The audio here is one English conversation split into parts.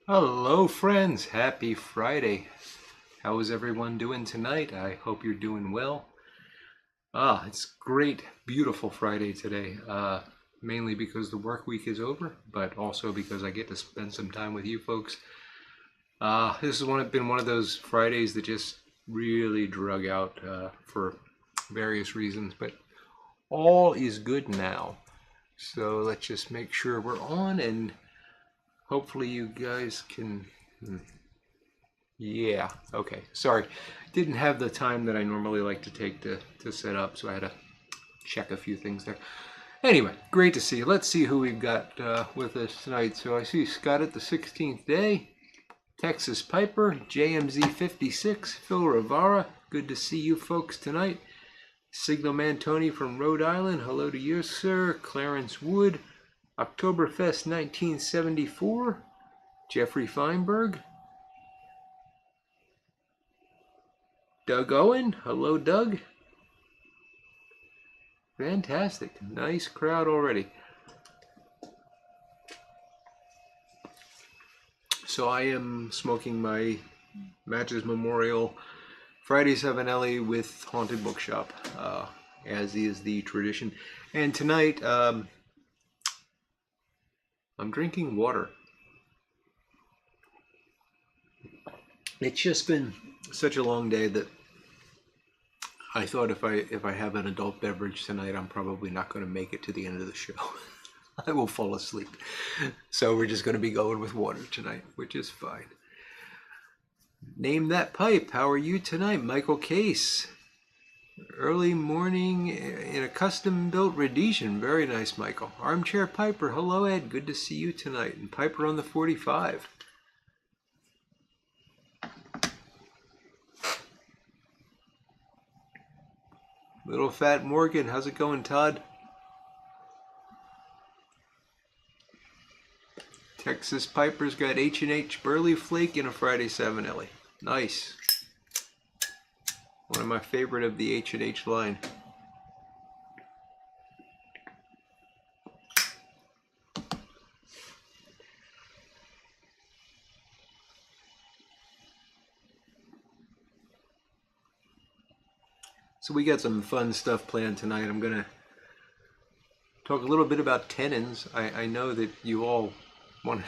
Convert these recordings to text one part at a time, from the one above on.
Hello, friends. Happy Friday. How is everyone doing tonight? I hope you're doing well. It's great, beautiful Friday today. Mainly because the work week is over, but also because I get to spend some time with you folks. This has been one of those Fridays that just really drug out for various reasons, but all is good now. So let's just make sure we're on, and hopefully you guys can. Yeah, okay. Sorry. Didn't have the time that I normally like to take to set up, so I had to check a few things there. Anyway, great to see you. Let's see who we've got with us tonight. So I see Scott at the 16th day, Texas Piper, JMZ 56, Phil Rivara. Good to see you folks tonight. Signalman Tony from Rhode Island. Hello to you, sir. Clarence Wood, Oktoberfest 1974, Jeffrey Feinberg. Doug Owen. Hello, Doug. Fantastic. Nice crowd already. So I am smoking my Matches Memorial Friday Savinelli with Haunted Bookshop, as is the tradition. And tonight, I'm drinking water. It's just been such a long day that I thought if I have an adult beverage tonight, I'm probably not going to make it to the end of the show. I will fall asleep. So we're just going to be going with water tonight, which is fine. Name that pipe. How are you tonight, Michael Case? Early morning in a custom-built Rhodesian. Very nice, Michael. Armchair Piper. Hello, Ed. Good to see you tonight. And Piper on the 45. Little Fat Morgan. How's it going, Todd? Texas Piper's got H&H Burley Flake and a Friday Savinelli. Nice. One of my favorite of the H&H line. So we got some fun stuff planned tonight. I'm going to talk a little bit about tenons. I know that you all want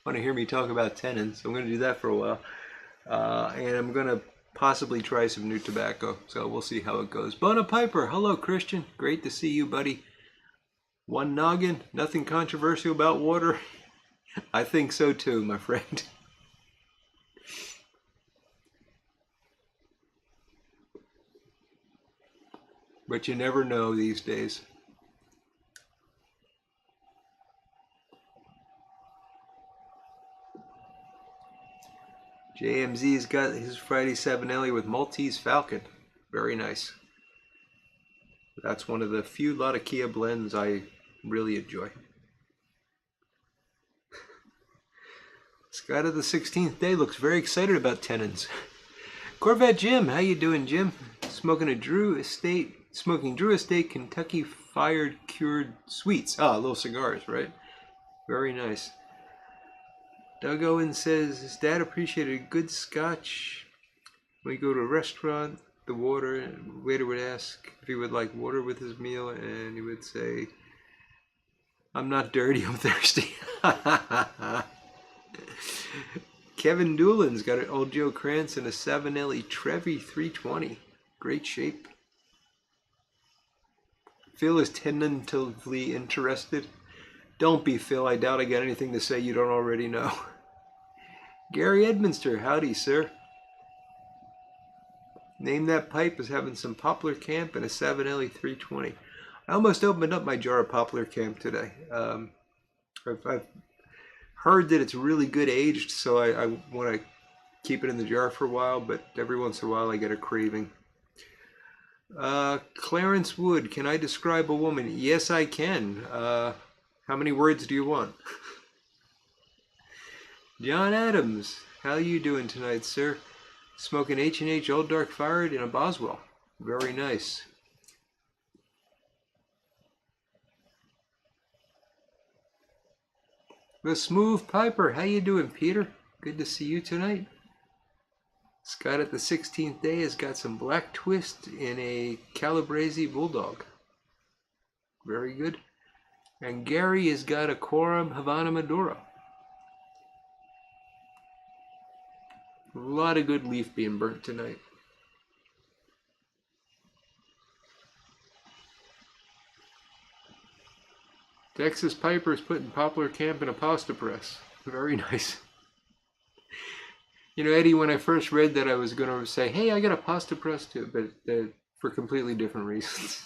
to hear me talk about tenons, so I'm going to do that for a while. And I'm going to possibly try some new tobacco, so we'll see how it goes. Bona Piper, hello Christian. Great to see you, buddy. One noggin, nothing controversial about water. I think so too, my friend. But you never know these days. JMZ's got his Friday Savinelli with Maltese Falcon. Very nice. That's one of the few Latakia blends I really enjoy. Scott of the 16th day looks very excited about tenons. Corvette Jim, how you doing, Jim? Smoking Drew Estate Kentucky fired cured sweets. Little cigars, right? Very nice. Doug Owen says his dad appreciated good scotch. When we go to a restaurant, the waiter would ask if he would like water with his meal, and he would say, "I'm not dirty, I'm thirsty." Kevin Doolin's got an Old Joe Krantz and a Savinelli Trevi 320. Great shape. Phil is tentatively interested. Don't be, Phil. I doubt I got anything to say you don't already know. Gary Edminster, howdy, sir. Name that pipe is having some Poplar Camp and a Savinelli 320. I almost opened up my jar of Poplar Camp today. I've heard that it's really good aged, so I want to keep it in the jar for a while, but every once in a while I get a craving. Clarence Wood, can I describe a woman? Yes, I can. How many words do you want? John Adams, how you doing tonight, sir? Smoking H&H Old Dark Fired in a Boswell. Very nice. The Smooth Piper, how you doing, Peter? Good to see you tonight. Scott at the 16th day has got some black twist in a Calabrese Bulldog. Very good. And Gary has got a Quorum Havana Maduro. A lot of good leaf being burnt tonight. Texas Piper's putting Poplar Camp in a pasta press. Very nice. You know, Eddie, when I first read that, I was going to say, hey, I got a pasta press too, but for completely different reasons.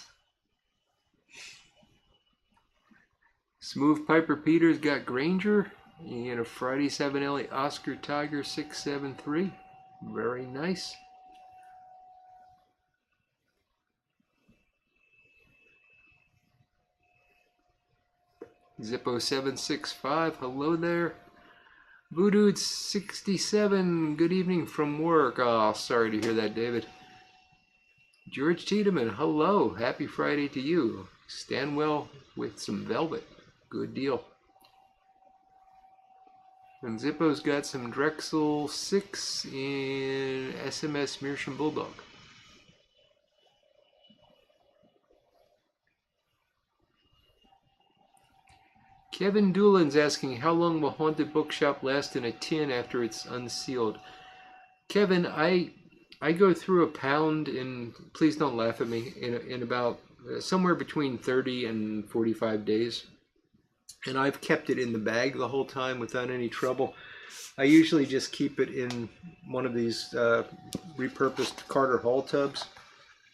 Smooth Piper Peter's got Granger in a Friday 7L Oscar Tiger 673. Very nice. Zippo765, hello there. Voodoo67, good evening from work. Oh, sorry to hear that, David. George Tiedemann, hello. Happy Friday to you. Stand well with some velvet. Good deal. And Zippo's got some Drexel 6 in SMS Meerschaum Bulldog. Kevin Doolin's asking, how long will Haunted Bookshop last in a tin after it's unsealed? Kevin, I go through a pound in, please don't laugh at me, in about somewhere between 30 and 45 days. And I've kept it in the bag the whole time without any trouble. I usually just keep it in one of these repurposed Carter Hall tubs.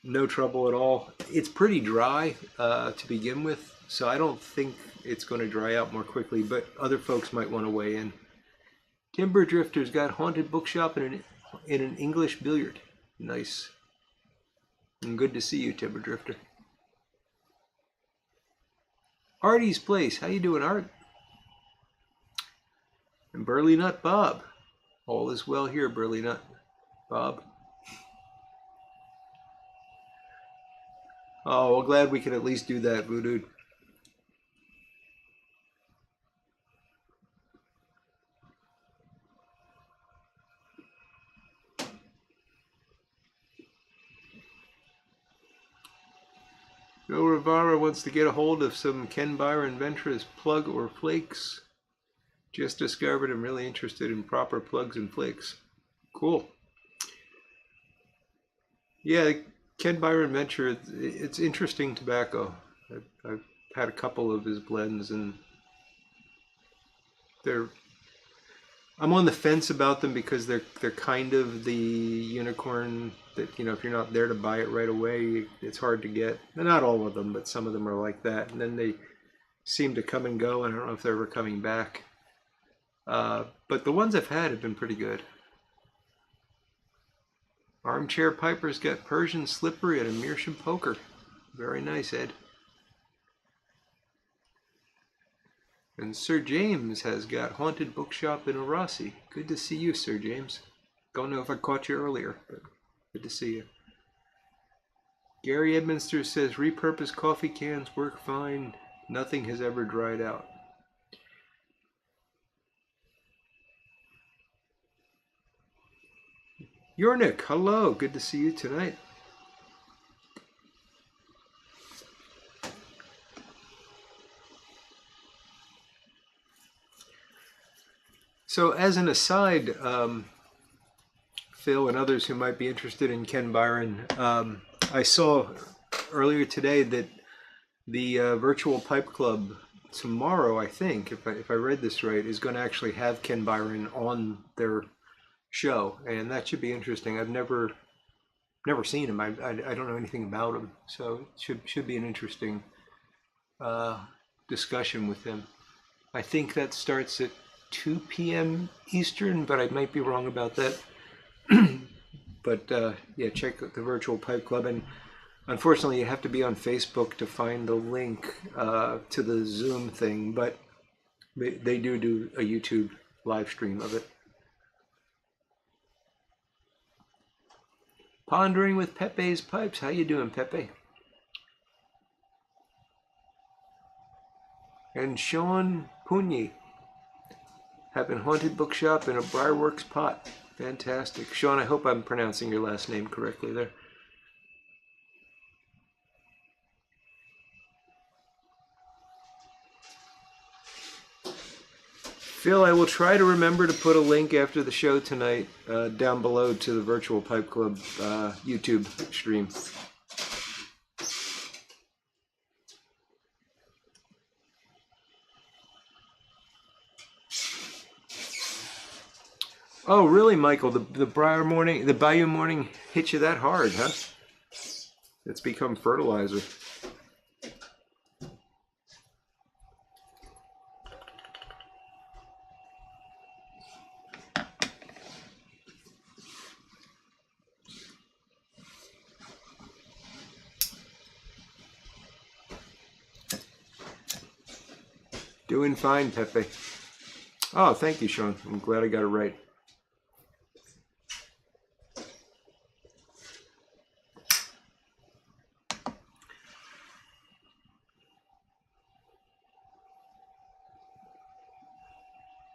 No trouble at all. It's pretty dry to begin with, so I don't think it's going to dry out more quickly, but other folks might want to weigh in. Timber Drifter's got Haunted Bookshop in an English billiard. Nice. And good to see you, Timber Drifter. Artie's Place, how you doing, Art? And Burley Nut Bob. All is well here, Burley Nut Bob. Oh, well, glad we can at least do that, Voodoo. Joe Rivara wants to get a hold of some Ken Byron Ventures plug or flakes. Just discovered I'm really interested in proper plugs and flakes. Cool. Yeah, Ken Byron Venture, it's interesting tobacco. I've had a couple of his blends and I'm on the fence about them because they're kind of the unicorn that, you know, if you're not there to buy it right away, it's hard to get. Not all of them, but some of them are like that. And then they seem to come and go. I don't know if they're ever coming back. But the ones I've had have been pretty good. Armchair Piper's got Persian Slippery and a Meerschaum Poker. Very nice, Ed. And Sir James has got Haunted Bookshop in a Rossi. Good to see you, Sir James. Don't know if I caught you earlier, but good to see you. Gary Edminster says repurposed coffee cans work fine. Nothing has ever dried out. Yornik, hello. Good to see you tonight. So as an aside, Phil and others who might be interested in Ken Byron, I saw earlier today that the Virtual Pipe Club tomorrow, I think, if I read this right, is going to actually have Ken Byron on their show, and that should be interesting. I've never seen him. I don't know anything about him, so it should be an interesting discussion with him. I think that starts at 2 p.m. Eastern, but I might be wrong about that. But yeah, check the Virtual Pipe Club, and unfortunately you have to be on Facebook to find the link to the Zoom thing, but they do a YouTube live stream of it. Pondering with Pepe's Pipes. How you doing, Pepe? And Sean Punyi. Having haunted bookshop and a Briarworks pot. Fantastic. Sean, I hope I'm pronouncing your last name correctly there. Phil, I will try to remember to put a link after the show tonight down below to the Virtual Pipe Club YouTube stream. Oh, really, Michael? The Bayou morning hit you that hard, huh? It's become fertilizer. Doing fine, Pepe. Oh, thank you, Sean. I'm glad I got it right.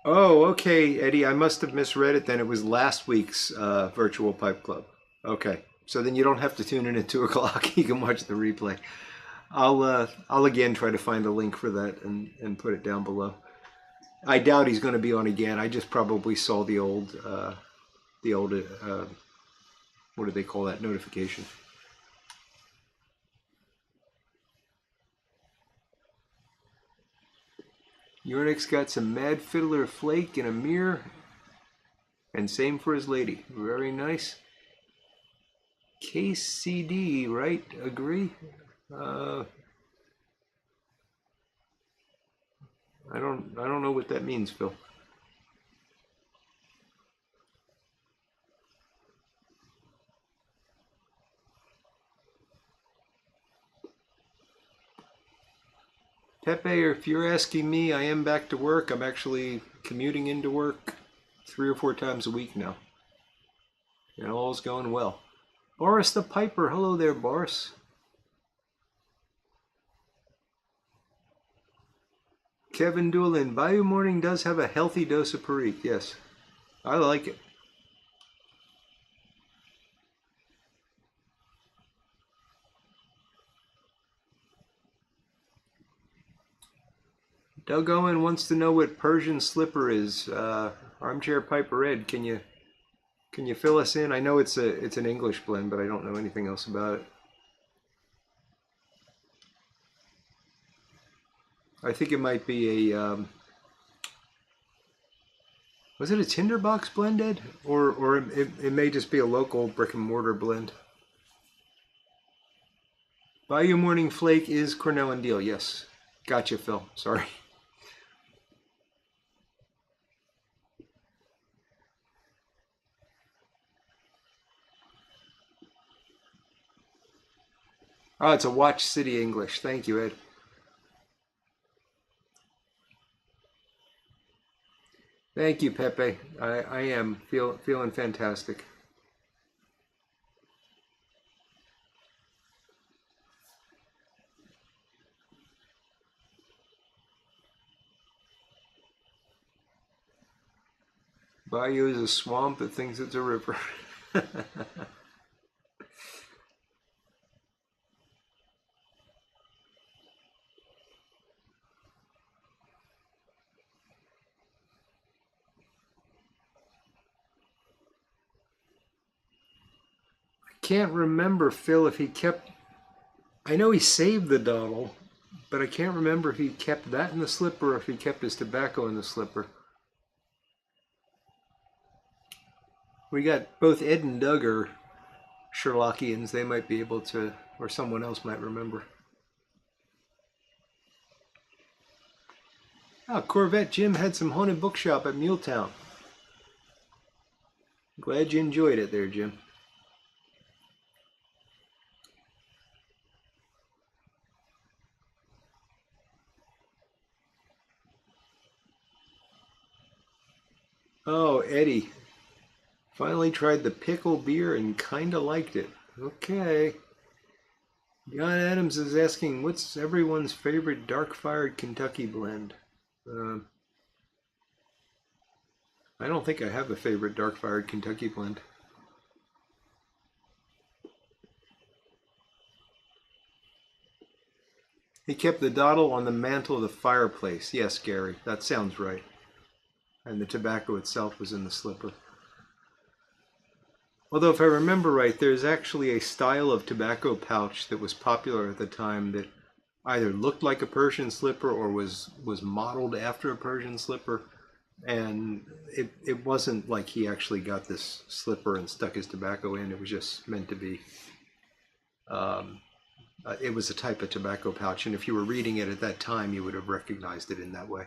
Oh, okay, Eddie. I must have misread it then. It was last week's Virtual Pipe Club. Okay. So then you don't have to tune in at 2 o'clock. You can watch the replay. I'll again try to find a link for that and put it down below. I doubt he's going to be on again. I just probably saw the old what do they call that, notification. Urnix got some Mad Fiddler flake in a mirror, and same for his lady. Very nice. KCD, right? Agree. I don't know what that means, Phil. Pepe, if you're asking me, I am back to work. I'm actually commuting into work 3 or 4 times a week now. And all's going well. Boris the Piper. Hello there, Boris. Kevin Doolin. Bayou Morning does have a healthy dose of Perique. Yes. I like it. Doug Owen wants to know what Persian slipper is. Armchair Piper Ed, can you fill us in? I know it's an English blend, but I don't know anything else about it. I think it might be a was it a Tinderbox blend, Ed? Or it may just be a local brick and mortar blend. Bayou Morning Flake is Cornell and Deal, yes. Gotcha, Phil. Sorry. Oh, it's a Watch City English. Thank you, Ed. Thank you, Pepe. I am feeling fantastic. Bayou is a swamp that thinks it's a river. Can't remember, Phil, if he kept... I know he saved the donnel, but I can't remember if he kept that in the slipper or if he kept his tobacco in the slipper. We got both Ed and Doug are Sherlockians. They might be able to, or someone else might remember. Oh, Corvette Jim had some haunted bookshop at Muletown. Glad you enjoyed it there, Jim. Oh, Eddie. Finally tried the pickle beer and kinda liked it. Okay. John Adams is asking, what's everyone's favorite dark-fired Kentucky blend? I don't think I have a favorite dark-fired Kentucky blend. He kept the dottle on the mantle of the fireplace. Yes, Gary, that sounds right. And the tobacco itself was in the slipper. Although, if I remember right, there's actually a style of tobacco pouch that was popular at the time that either looked like a Persian slipper or was modeled after a Persian slipper. And it wasn't like he actually got this slipper and stuck his tobacco in. It was just meant to be. It was a type of tobacco pouch, and if you were reading it at that time, you would have recognized it in that way.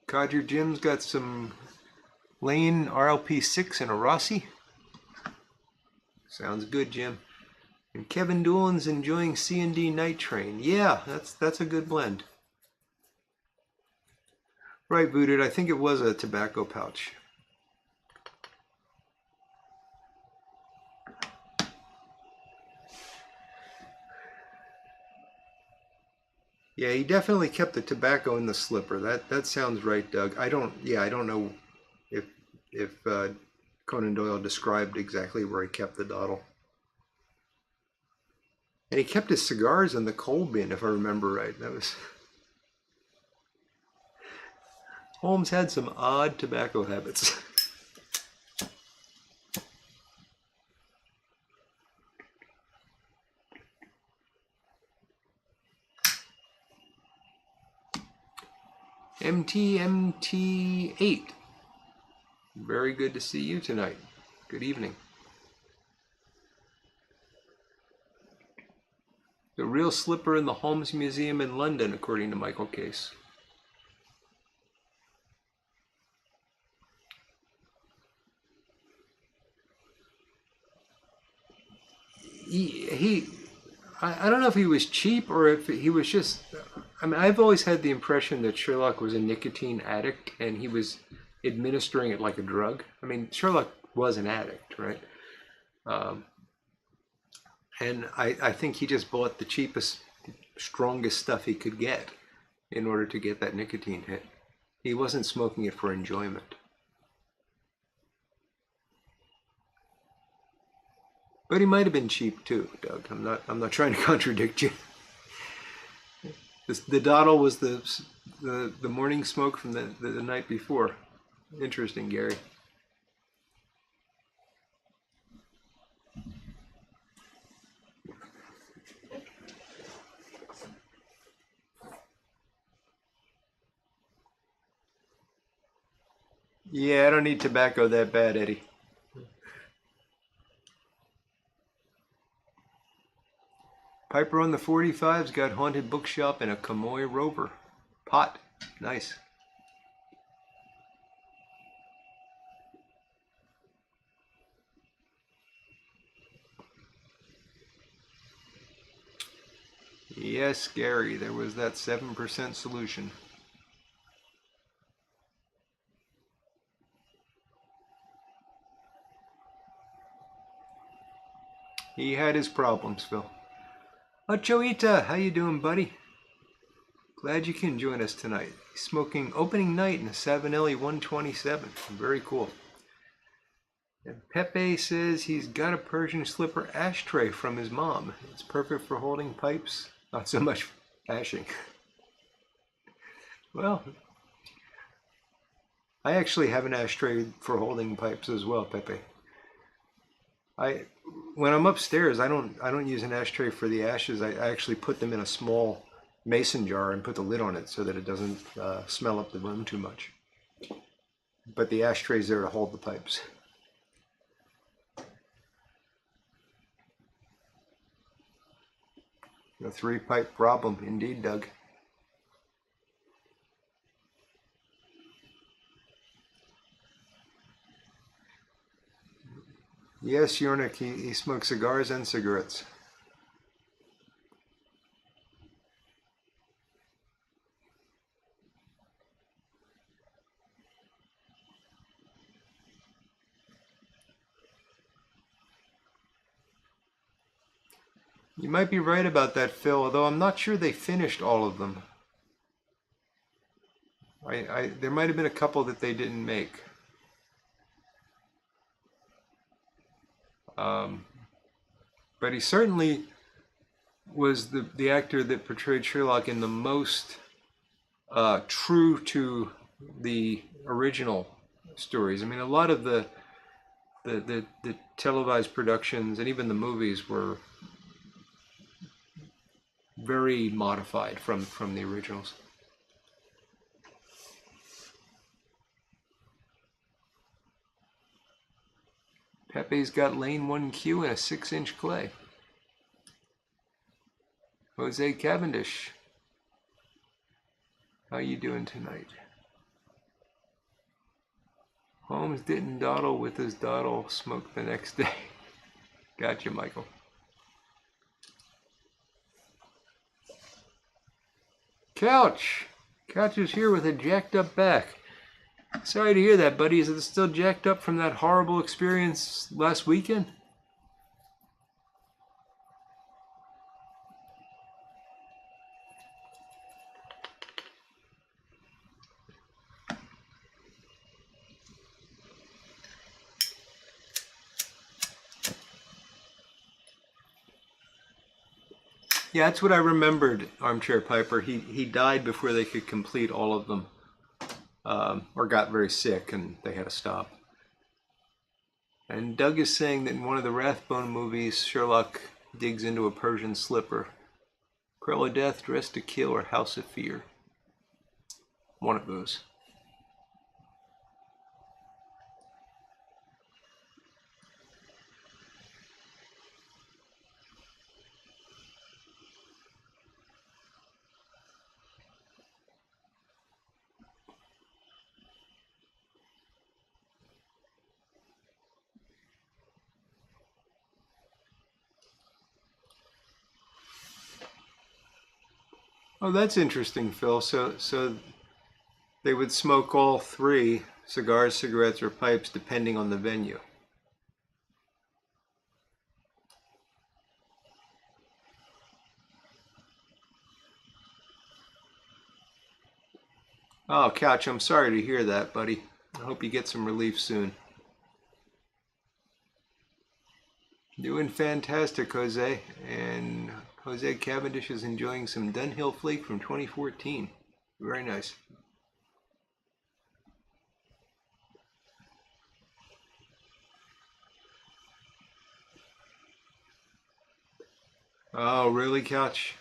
Codger Jim's got some Lane RLP6 and a Rossi. Sounds good, Jim. And Kevin Doolan's enjoying C&D Night Train. Yeah, that's a good blend. Right, Booted. I think it was a tobacco pouch. Yeah, he definitely kept the tobacco in the slipper. That sounds right, Doug. I don't know if Conan Doyle described exactly where he kept the dottle. And he kept his cigars in the coal bin, if I remember right. That was Holmes had some odd tobacco habits. MT8. Very good to see you tonight. Good evening. The real slipper in the Holmes Museum in London, according to Michael Case. I don't know if he was cheap or if he was just. I mean, I've always had the impression that Sherlock was a nicotine addict and he was administering it like a drug. I mean, Sherlock was an addict, right? And I think he just bought the cheapest, strongest stuff he could get in order to get that nicotine hit. He wasn't smoking it for enjoyment. But he might have been cheap too, Doug. I'm not trying to contradict you. The dottle was the morning smoke from the night before. Interesting, Gary. Yeah, I don't need tobacco that bad, Eddie. Piper on the 45's got Haunted Bookshop and a Kamoy Rover. Pot. Nice. Yes, Gary, there was that 7% solution. He had his problems, Phil. Ochoita, how you doing, buddy? Glad you can join us tonight. He's smoking opening night in a Savinelli 127. Very cool. And Pepe says he's got a Persian slipper ashtray from his mom. It's perfect for holding pipes, not so much ashing. Well, I actually have an ashtray for holding pipes as well, Pepe. When I'm upstairs, I don't use an ashtray for the ashes. I actually put them in a small mason jar and put the lid on it so that it doesn't smell up the room too much. But the ashtray's there to hold the pipes. A 3-pipe problem, indeed, Doug. Yes, Yornik, he smokes cigars and cigarettes. You might be right about that, Phil, although I'm not sure they finished all of them. There might have been a couple that they didn't make. But he certainly was the actor that portrayed Sherlock in the most true to the original stories. I mean, a lot of the televised productions and even the movies were very modified from the originals. Pepe's got lane 1Q and a 6-inch clay. Jose Cavendish, how you doing tonight? Holmes didn't dawdle with his dawdle, smoked the next day. Gotcha, Michael. Couch is here with a jacked up back. Sorry to hear that, buddy. Is it still jacked up from that horrible experience last weekend? Yeah, that's what I remembered, Armchair Piper. He died before they could complete all of them, or got very sick and they had to stop. And Doug is saying that in one of the Rathbone movies, Sherlock digs into a Persian slipper. Crow of Death, Dressed to Kill, or House of Fear. One of those. Oh, that's interesting, Phil. So they would smoke all three, cigars, cigarettes, or pipes, depending on the venue. Oh, Couch, I'm sorry to hear that, buddy. I hope you get some relief soon. Doing fantastic, Jose. And Jose Cavendish is enjoying some Dunhill Flake from 2014. Very nice. Oh, really, Couch?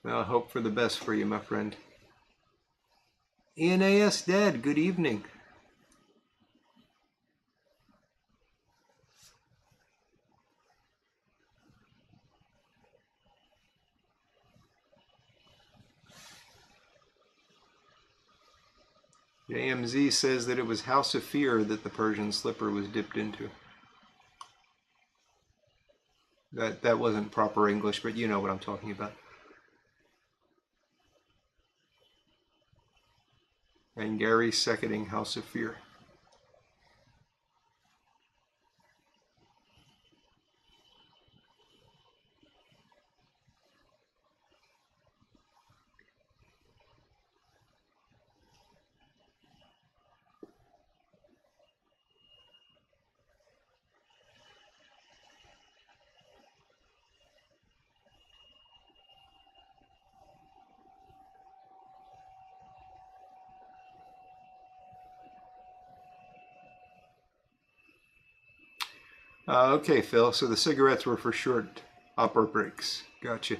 Well, I hope for the best for you, my friend. ENAS Dad, good evening. JMZ says that it was House of Fear that the Persian slipper was dipped into. That wasn't proper English, but you know what I'm talking about. And Gary seconding House of Fear. Okay, Phil, so the cigarettes were for short opera breaks. Gotcha.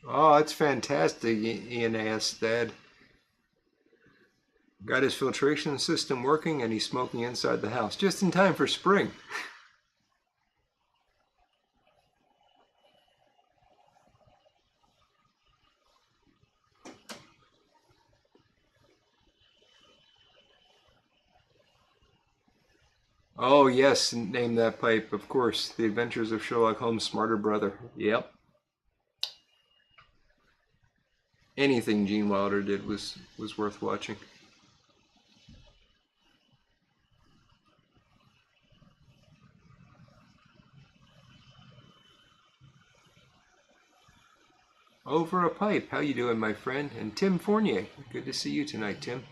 Oh, that's fantastic, ENAS Dad. Got his filtration system working and he's smoking inside the house. Just in time for spring. Oh yes, name that pipe, of course. The Adventures of Sherlock Holmes' Smarter Brother. Yep. Anything Gene Wilder did was worth watching. Over a pipe. How you doing, my friend? And Tim Fournier. Good to see you tonight, Tim.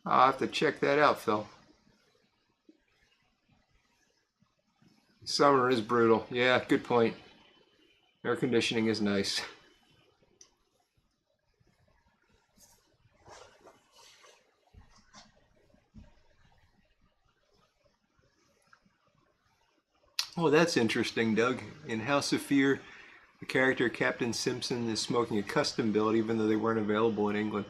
I'll have to check that out, Phil. Summer is brutal. Yeah, good point. Air conditioning is nice. Oh, that's interesting, Doug. In House of Fear, the character Captain Simpson is smoking a custom billet even though they weren't available in England.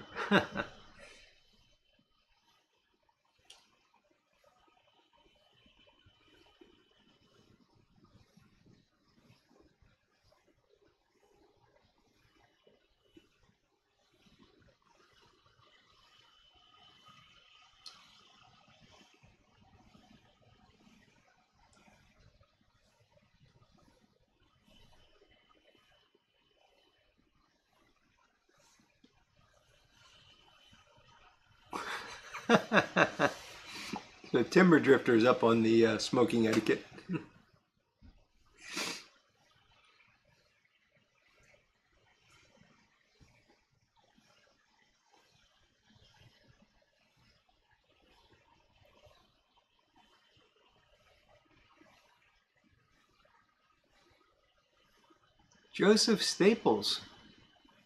The timber drifter's up on the smoking etiquette. Joseph Staples,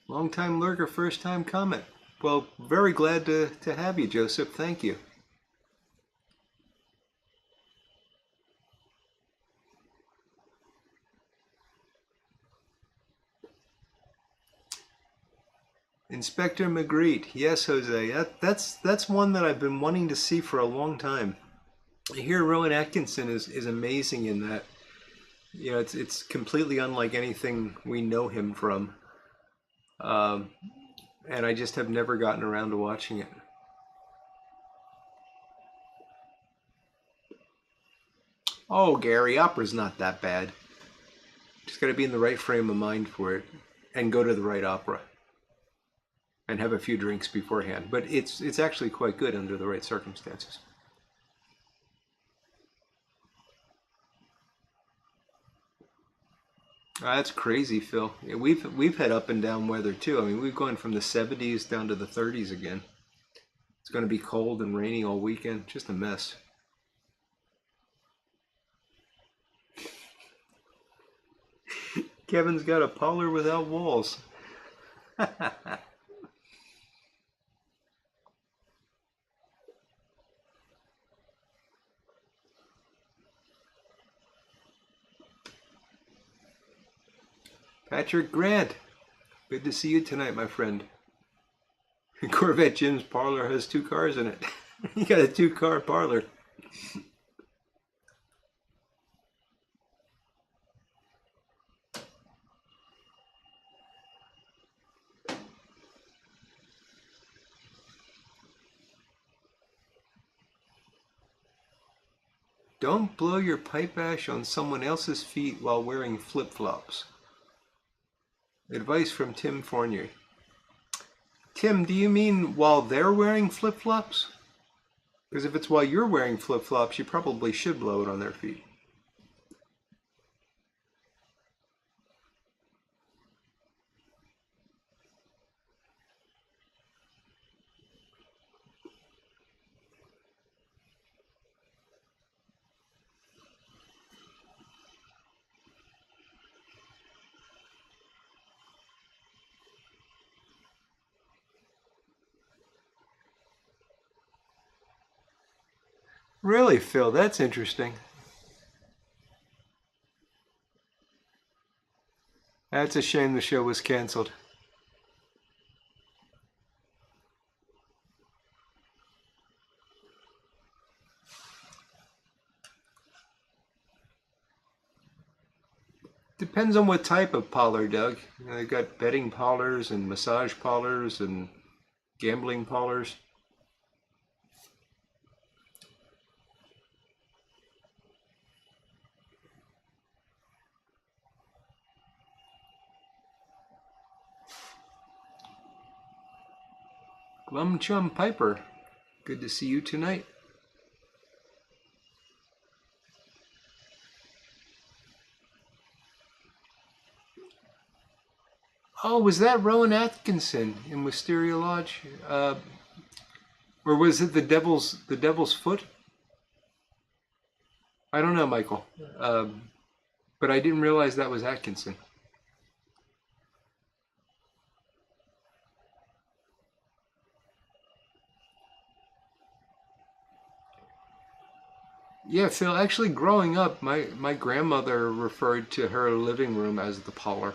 long time lurker, first time comment. Well, very glad to have you, Joseph. Thank you. Inspector Magritte. Yes, Jose. That's one that I've been wanting to see for a long time. I hear Rowan Atkinson is amazing in that. You know, it's completely unlike anything we know him from, um, and I just have never gotten around to watching it. Oh, Gary, opera's not that bad. Just got to be in the right frame of mind for it, and go to the right opera, and have a few drinks beforehand. But it's actually quite good under the right circumstances. That's crazy, Phil. Yeah, we've had up and down weather too. I mean, we've gone from the 70s down to the 30s again. It's going to be cold and rainy all weekend. Just a mess. Kevin's got a parlor without walls. Patrick Grant, good to see you tonight, my friend. Corvette Jim's parlor has two cars in it. He got a two-car parlor. Don't blow your pipe ash on someone else's feet while wearing flip-flops. Advice from Tim Fournier. Tim, do you mean while they're wearing flip-flops? Because if it's while you're wearing flip-flops, you probably should blow it on their feet. Really, Phil? That's interesting. That's a shame the show was canceled. Depends on what type of parlor, Doug. You know, they've got bedding parlors and massage parlors and gambling parlors. Glum Chum Piper, good to see you tonight. Oh, was that Rowan Atkinson in Wisteria Lodge? Or was it the Devil's Foot? I don't know, Michael. But I didn't realize that was Atkinson. Yeah, Phil, actually growing up, my grandmother referred to her living room as the parlor.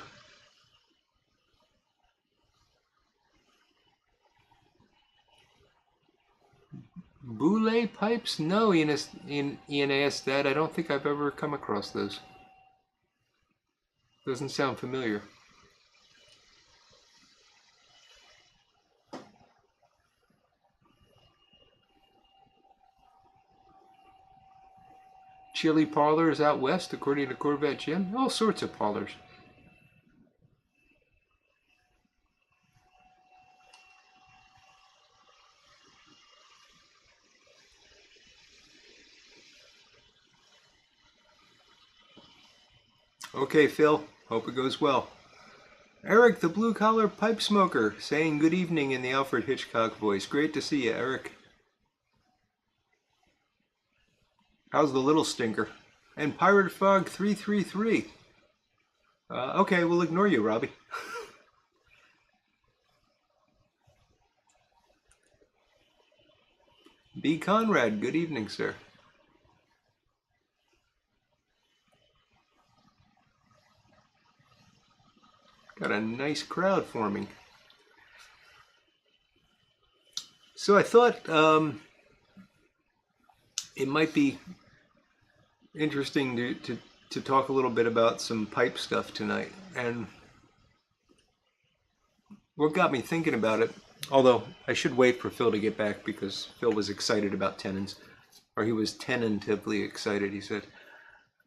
Boule pipes? No, Ian Dad, I don't think I've ever come across those. Doesn't sound familiar. Chili parlors out west, according to Corvette Jim. All sorts of parlors. Okay, Phil. Hope it goes well. Eric, the blue-collar pipe smoker, saying good evening in the Alfred Hitchcock voice. Great to see you, Eric. How's the little stinker? And Pirate Fog 333. Okay, we'll ignore you, Robbie. B. Conrad, good evening, sir. Got a nice crowd forming. So I thought it might be interesting to talk a little bit about some pipe stuff tonight. And what got me thinking about it, although I should wait for Phil to get back because Phil was excited about tenons, or he was tentatively excited, he said.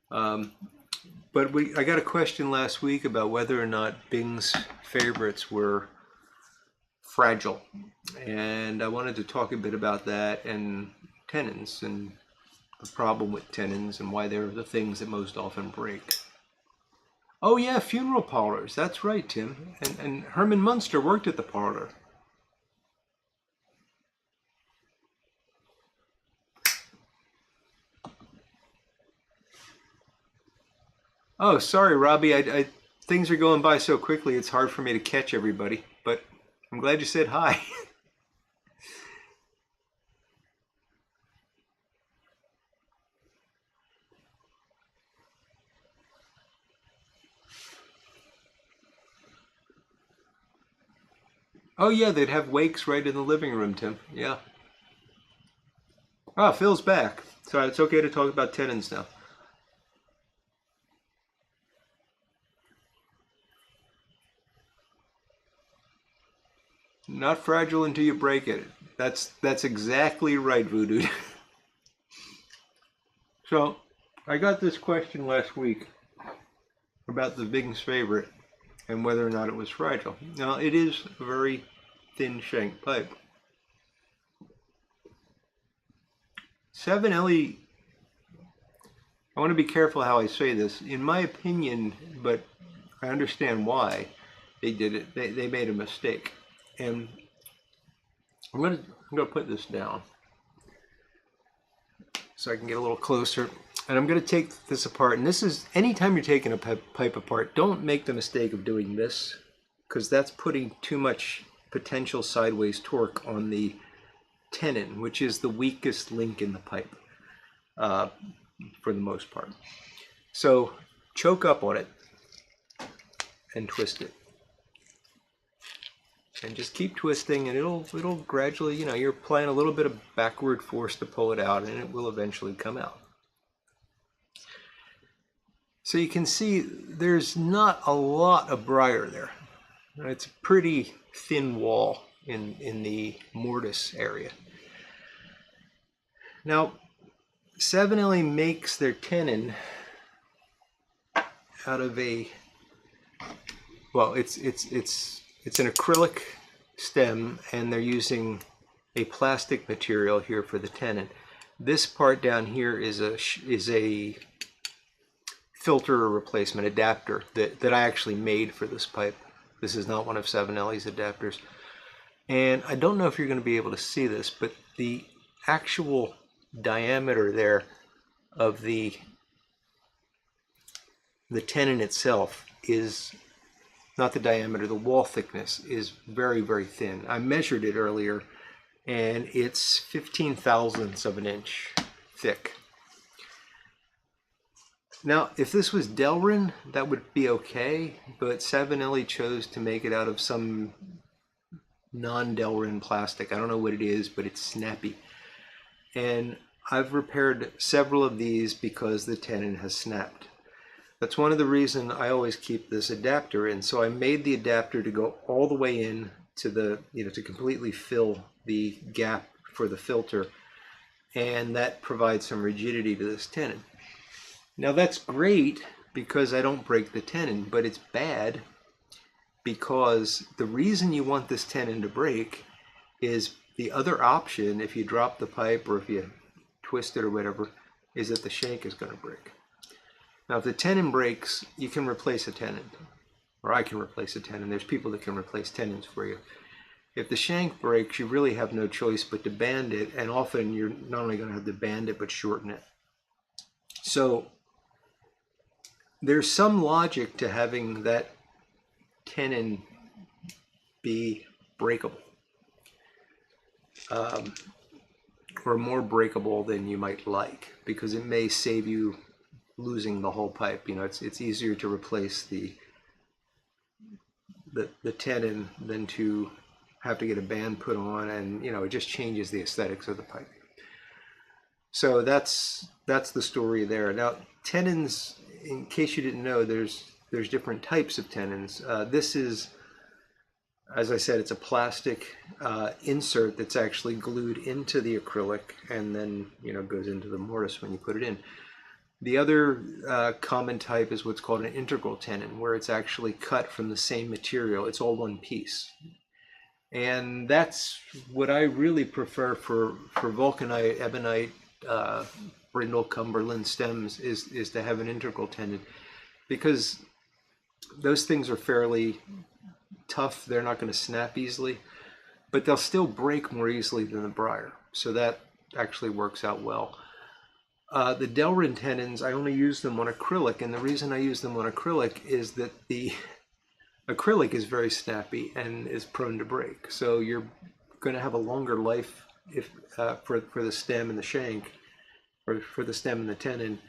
But I got a question last week about whether or not Bing's favorites were fragile. And I wanted to talk a bit about that and tenons and the problem with tenons and why they're the things that most often break. Oh yeah, funeral parlors. That's right, Tim. And Herman Munster worked at the parlor. Oh, sorry, Robbie. Things are going by so quickly, it's hard for me to catch everybody. But I'm glad you said hi. Oh yeah, they'd have wakes right in the living room, Tim. Yeah. Ah, Phil's back. So it's okay to talk about tenons now. Not fragile until you break it. That's exactly right, Voodoo. So I got this question last week about the Bing's favorite and whether or not it was fragile. Now it is a very thin shank pipe. 7LE, I want to be careful how I say this. In my opinion, but I understand why they did it. They made a mistake. And I'm gonna put this down so I can get a little closer. And I'm gonna take this apart. And this is, anytime you're taking a pipe apart, don't make the mistake of doing this, because that's putting too much potential sideways torque on the tenon, which is the weakest link in the pipe for the most part. So choke up on it and twist it. And just keep twisting, and it'll gradually, you know, you're applying a little bit of backward force to pull it out, and it will eventually come out. So you can see there's not a lot of briar there. It's a pretty thin wall in the mortise area. Now, Savinelli makes their tenon out of a, well, it's an acrylic stem, and they're using a plastic material here for the tenon. This part down here is a filter replacement adapter that I actually made for this pipe. This is not one of Savinelli's adapters. And I don't know if you're going to be able to see this, but the actual diameter there of the tenon itself is not the diameter, the wall thickness is very, very thin. I measured it earlier, and it's 15 thousandths of an inch thick. Now, if this was Delrin, that would be okay, but Savinelli chose to make it out of some non-Delrin plastic. I don't know what it is, but it's snappy. And I've repaired several of these because the tenon has snapped. That's one of the reasons I always keep this adapter in. So I made the adapter to go all the way in to the, to completely fill the gap for the filter. And that provides some rigidity to this tenon. Now that's great because I don't break the tenon, but it's bad because the reason you want this tenon to break is the other option, if you drop the pipe or if you twist it or whatever, is that the shank is going to break. Now if the tenon breaks, you can replace a tenon, or I can replace a tenon. There's people that can replace tenons for you. If the shank breaks, you really have no choice but to band it, and often you're not only going to have to band it, but shorten it. So there's some logic to having that tenon be breakable, or more breakable than you might like, because it may save you losing the whole pipe. It's easier to replace the tenon than to have to get a band put on, and it just changes the aesthetics of the pipe. So that's the story there. Now, tenons, in case you didn't know, there's different types of tenons. This is, as I said, it's a plastic insert that's actually glued into the acrylic and then goes into the mortise when you put it in. The other common type is what's called an integral tenon, where it's actually cut from the same material. It's all one piece. And that's what I really prefer for vulcanite, ebonite, brindle, Cumberland stems is to have an integral tenon, because those things are fairly tough. They're not going to snap easily, but they'll still break more easily than the briar. So that actually works out well. The Delrin tenons, I only use them on acrylic, and the reason I use them on acrylic is that the acrylic is very snappy and is prone to break. So you're going to have a longer life if for the stem and the shank, or for the stem and the tenon,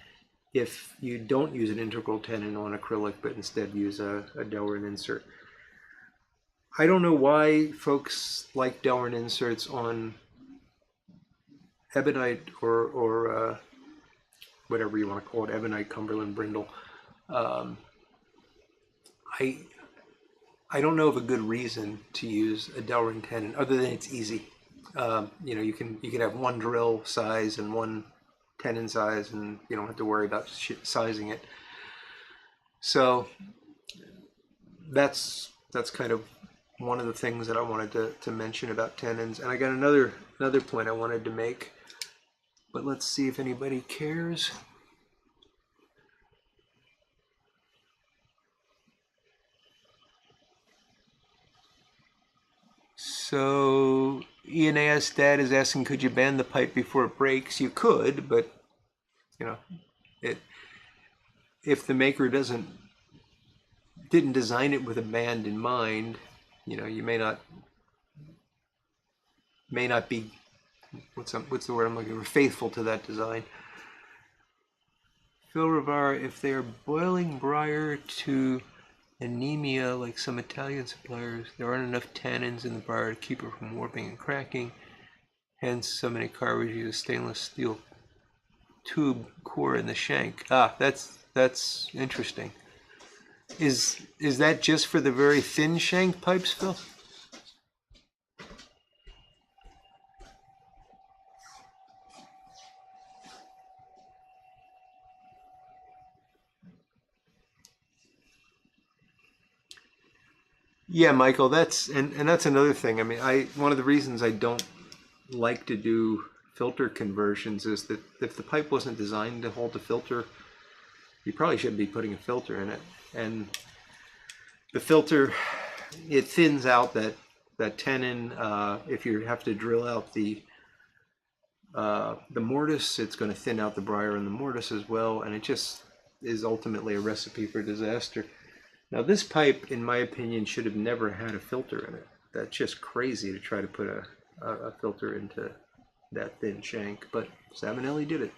if you don't use an integral tenon on acrylic, but instead use a Delrin insert. I don't know why folks like Delrin inserts on ebonite or whatever you want to call it, ebonite, Cumberland, brindle. I don't know of a good reason to use a Delrin tenon other than it's easy. You can have one drill size and one tenon size, and you don't have to worry about sizing it. So that's kind of one of the things that I wanted to mention about tenons. And I got another point I wanted to make, but let's see if anybody cares. So Ian Dad is asking, could you band the pipe before it breaks? You could, but if the maker didn't design it with a band in mind, you may not be, what's the word I'm looking for, faithful to that design. Phil Rivara, if they are boiling briar to anemia like some Italian suppliers, there aren't enough tannins in the briar to keep it from warping and cracking. Hence, so many carvers use a stainless steel tube core in the shank. That's That's interesting. Is that just for the very thin shank pipes, Phil? Yeah, Michael, that's and that's another thing. I mean, one of the reasons I don't like to do filter conversions is that if the pipe wasn't designed to hold a filter, you probably shouldn't be putting a filter in it. And the filter, it thins out that tenon. If you have to drill out the mortise, it's going to thin out the briar in the mortise as well, and it just is ultimately a recipe for disaster. Now, this pipe, in my opinion, should have never had a filter in it. That's just crazy to try to put a filter into that thin shank, but Savinelli did it.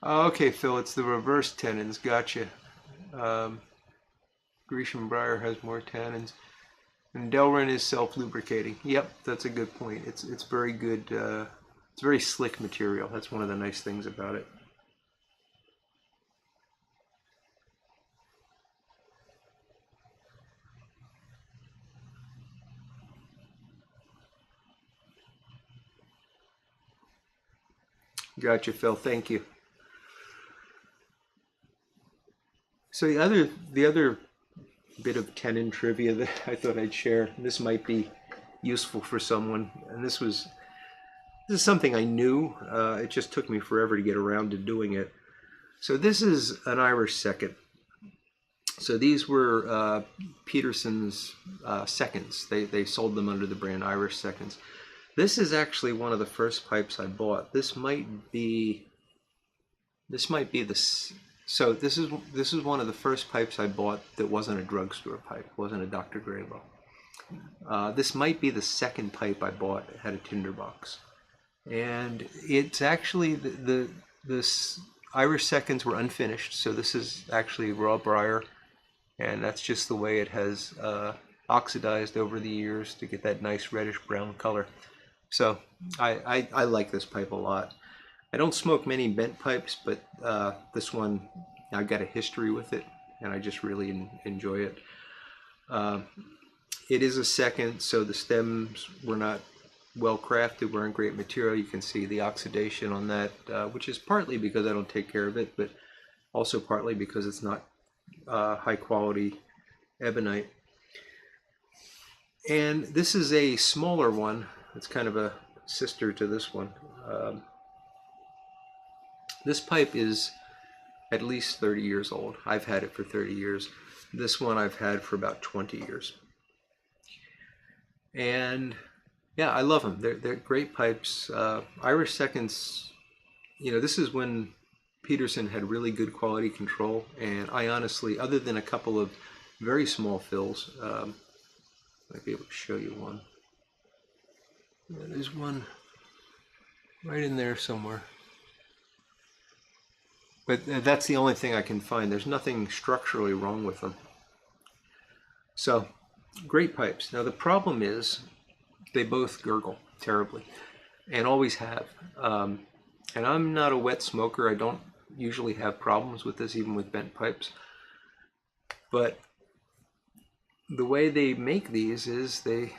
Okay, Phil, it's the reverse tenons. Gotcha. Grecian briar has more tannins. And Delrin is self-lubricating. Yep, that's a good point. It's very good. It's very slick material. That's one of the nice things about it. Gotcha, Phil. Thank you. So the other bit of tenon trivia that I thought I'd share. This might be useful for someone, and this is something I knew. It just took me forever to get around to doing it. So this is an Irish second. So these were Peterson's seconds. They sold them under the brand Irish seconds. This is actually one of the first pipes I bought. This might be the. So this is one of the first pipes I bought that wasn't a drugstore pipe, wasn't a Dr. Greylow. This might be the second pipe I bought that had a tinderbox, and it's actually the Irish seconds were unfinished. So this is actually raw briar, and that's just the way it has oxidized over the years to get that nice reddish brown color. So I like this pipe a lot. I don't smoke many bent pipes, but this one, I've got a history with it, and I just really enjoy it. It is a second, so the stems were not well crafted, weren't great material. You can see the oxidation on that, which is partly because I don't take care of it, but also partly because it's not high quality ebonite. And this is a smaller one. It's kind of a sister to this one. This pipe is at least 30 years old. I've had it for 30 years. This one I've had for about 20 years. And yeah, I love them. They're great pipes. Irish seconds, this is when Peterson had really good quality control. And I honestly, other than a couple of very small fills, I might be able to show you one. Yeah, there's one right in there somewhere. But that's the only thing I can find. There's nothing structurally wrong with them. So, great pipes. Now the problem is they both gurgle terribly, and always have. And I'm not a wet smoker. I don't usually have problems with this, even with bent pipes. But the way they make these is they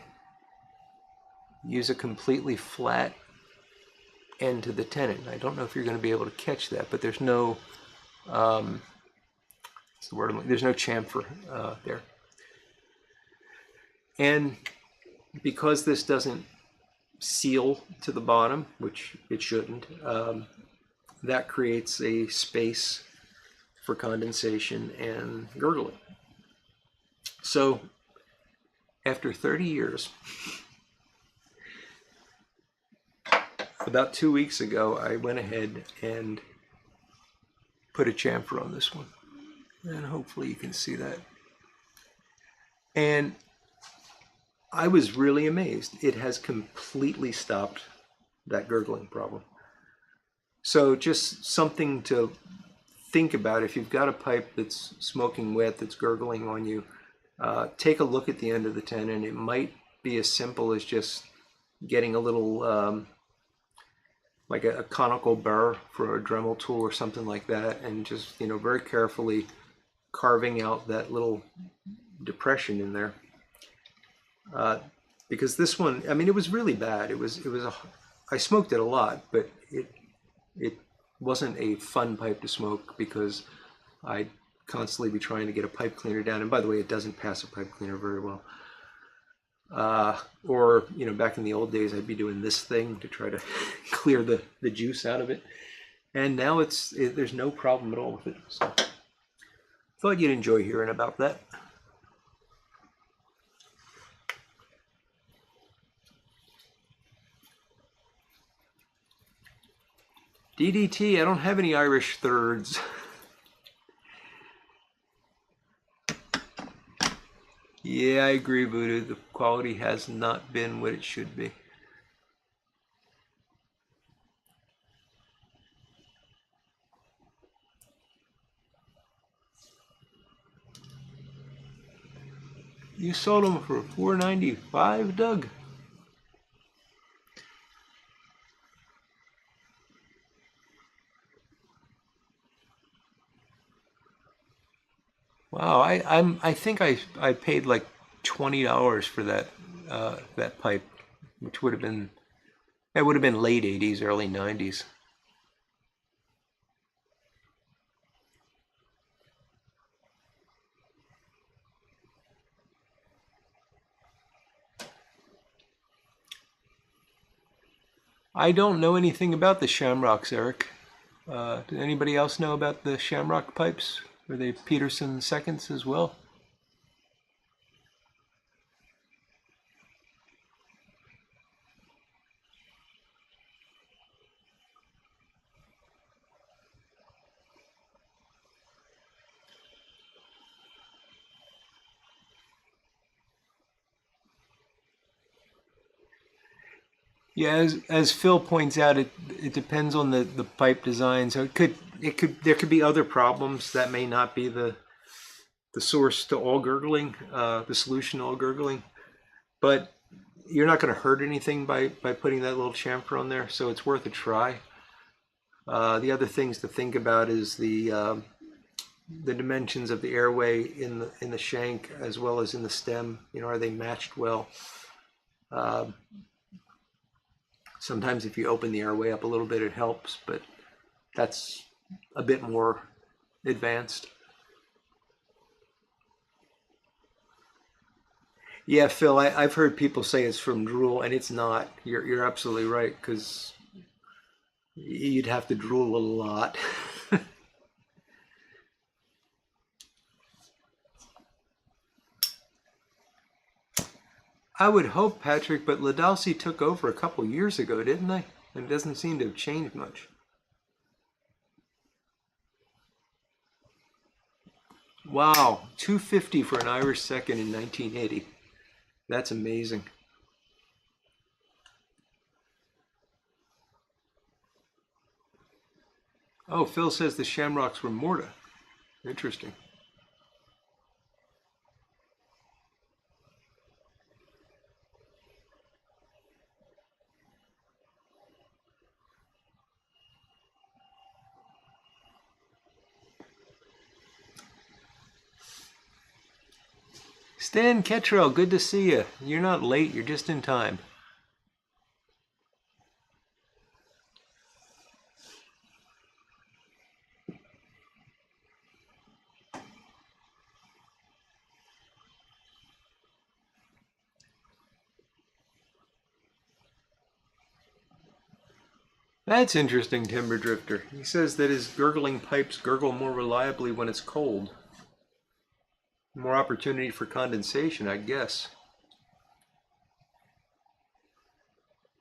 use a completely flat end to the tenon. I don't know if you're going to be able to catch that, but there's no there's no chamfer there. And because this doesn't seal to the bottom, which it shouldn't, that creates a space for condensation and gurgling. So after 30 years, about 2 weeks ago, I went ahead and put a chamfer on this one. And hopefully you can see that. And I was really amazed. It has completely stopped that gurgling problem. So just something to think about, if you've got a pipe that's smoking wet, that's gurgling on you, take a look at the end of the tenon. It might be as simple as just getting a little, like a conical burr for a Dremel tool or something like that, and just, very carefully carving out that little depression in there. Because this one, I mean, it was really bad. I smoked it a lot, but it wasn't a fun pipe to smoke because I'd constantly be trying to get a pipe cleaner down. And by the way, it doesn't pass a pipe cleaner very well. Or, back in the old days, I'd be doing this thing to try to clear the juice out of it. And now there's no problem at all with it. So thought you'd enjoy hearing about that. DDT, I don't have any Irish thirds. Yeah, I agree, Voodoo. The quality has not been what it should be. You sold them for $4.95, Doug? Wow, I think I paid like $20 for that pipe, which would have been late 80s, early 90s. I don't know anything about the shamrocks, Eric. Did anybody else know about the shamrock pipes? Were they Peterson seconds as well? Yeah, as Phil points out, it depends on the pipe design. So there could be other problems that may not be the source to all gurgling, the solution to all gurgling. But you're not going to hurt anything by putting that little chamfer on there, so it's worth a try. The other things to think about is the dimensions of the airway in the shank as well as in the stem. Are they matched well? Sometimes if you open the airway up a little bit, it helps, but that's a bit more advanced. Yeah, Phil, I've heard people say it's from drool, and it's not. You're absolutely right, because you'd have to drool a lot. I would hope, Patrick, but Ladalsi took over a couple years ago, didn't they? And it doesn't seem to have changed much. Wow, $2.50 for an Irish second in 1980. That's amazing. Oh, Phil says the shamrocks were Morta. Interesting. Stan Kettrell, good to see you. You're not late, you're just in time. That's interesting, Timber Drifter. He says that his gurgling pipes gurgle more reliably when it's cold. More opportunity for condensation, I guess.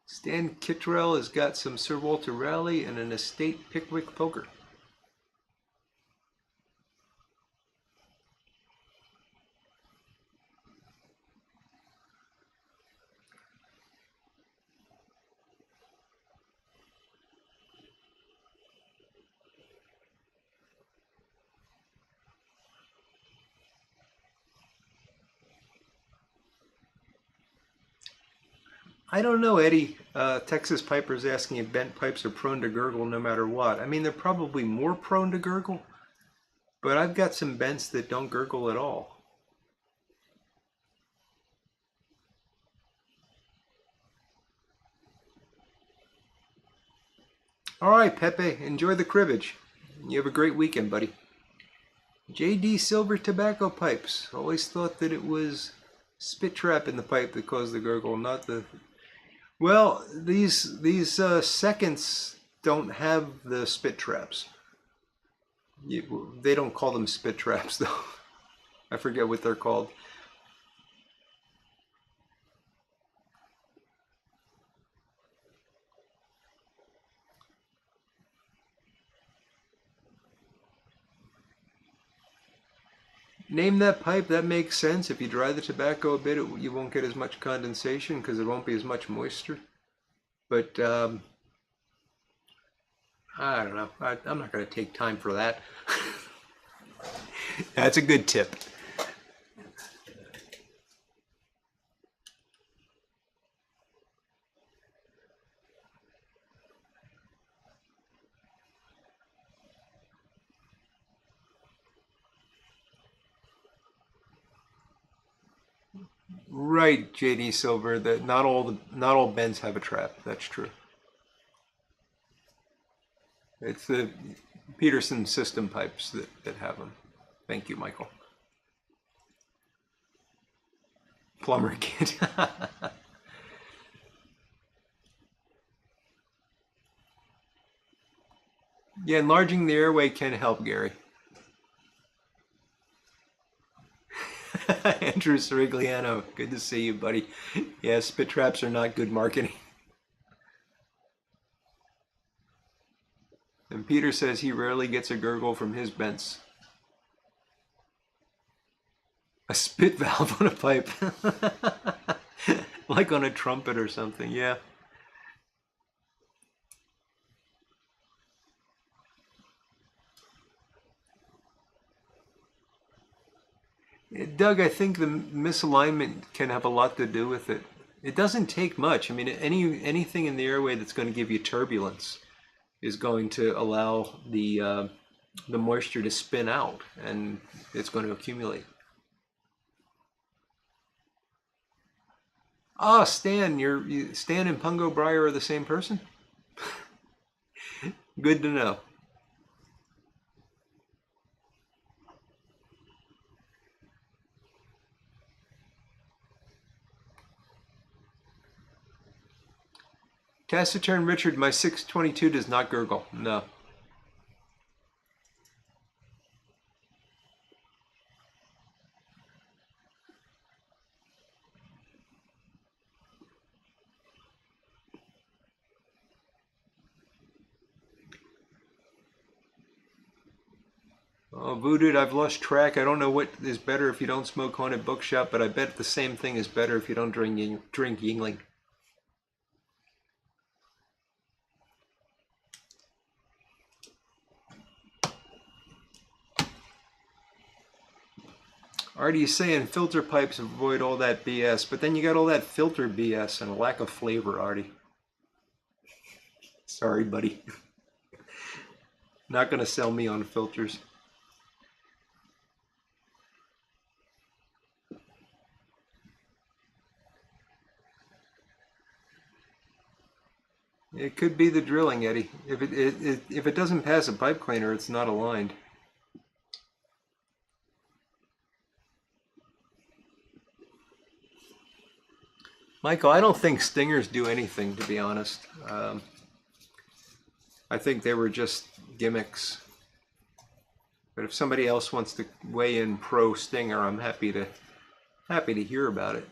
Stan Kittrell has got some Sir Walter Raleigh and an estate Pickwick poker. I don't know, Eddie. Texas Piper's asking if bent pipes are prone to gurgle no matter what. I mean, they're probably more prone to gurgle, but I've got some bents that don't gurgle at all. All right, Pepe, enjoy the cribbage. You have a great weekend, buddy. JD Silver Tobacco Pipes. Always thought that it was spit trap in the pipe that caused the gurgle, not the... Well, these seconds don't have the spit traps. They don't call them spit traps, though. I forget what they're called. Name that pipe, that makes sense. If you dry the tobacco a bit, you won't get as much condensation because there won't be as much moisture. But I don't know. I'm not going to take time for that. That's a good tip. Right, JD Silver. That not all bends have a trap. That's true. It's the Peterson system pipes that have them. Thank you, Michael. Plumber kit. Yeah, enlarging the airway can help, Gary. Andrew Sirigliano, good to see you, buddy. Yeah, spit traps are not good marketing. And Peter says he rarely gets a gurgle from his bents. A spit valve on a pipe. Like on a trumpet or something, yeah. Doug, I think the misalignment can have a lot to do with it. It doesn't take much. I mean, anything in the airway that's going to give you turbulence is going to allow the moisture to spin out, and it's going to accumulate. Ah, Stan, Stan and Pungo Breyer are the same person? Good to know. Taciturn Richard, my 622 does not gurgle. No. Oh, Voodoo, I've lost track. I don't know what is better if you don't smoke Haunted Bookshop, but I bet the same thing is better if you don't drink Yingling. Artie's saying filter pipes avoid all that BS, but then you got all that filter BS and a lack of flavor, Artie. Sorry, buddy. Not gonna sell me on filters. It could be the drilling, Eddie. If it doesn't pass a pipe cleaner, it's not aligned. Michael, I don't think stingers do anything, to be honest. I think they were just gimmicks. But if somebody else wants to weigh in pro stinger, I'm happy to hear about it.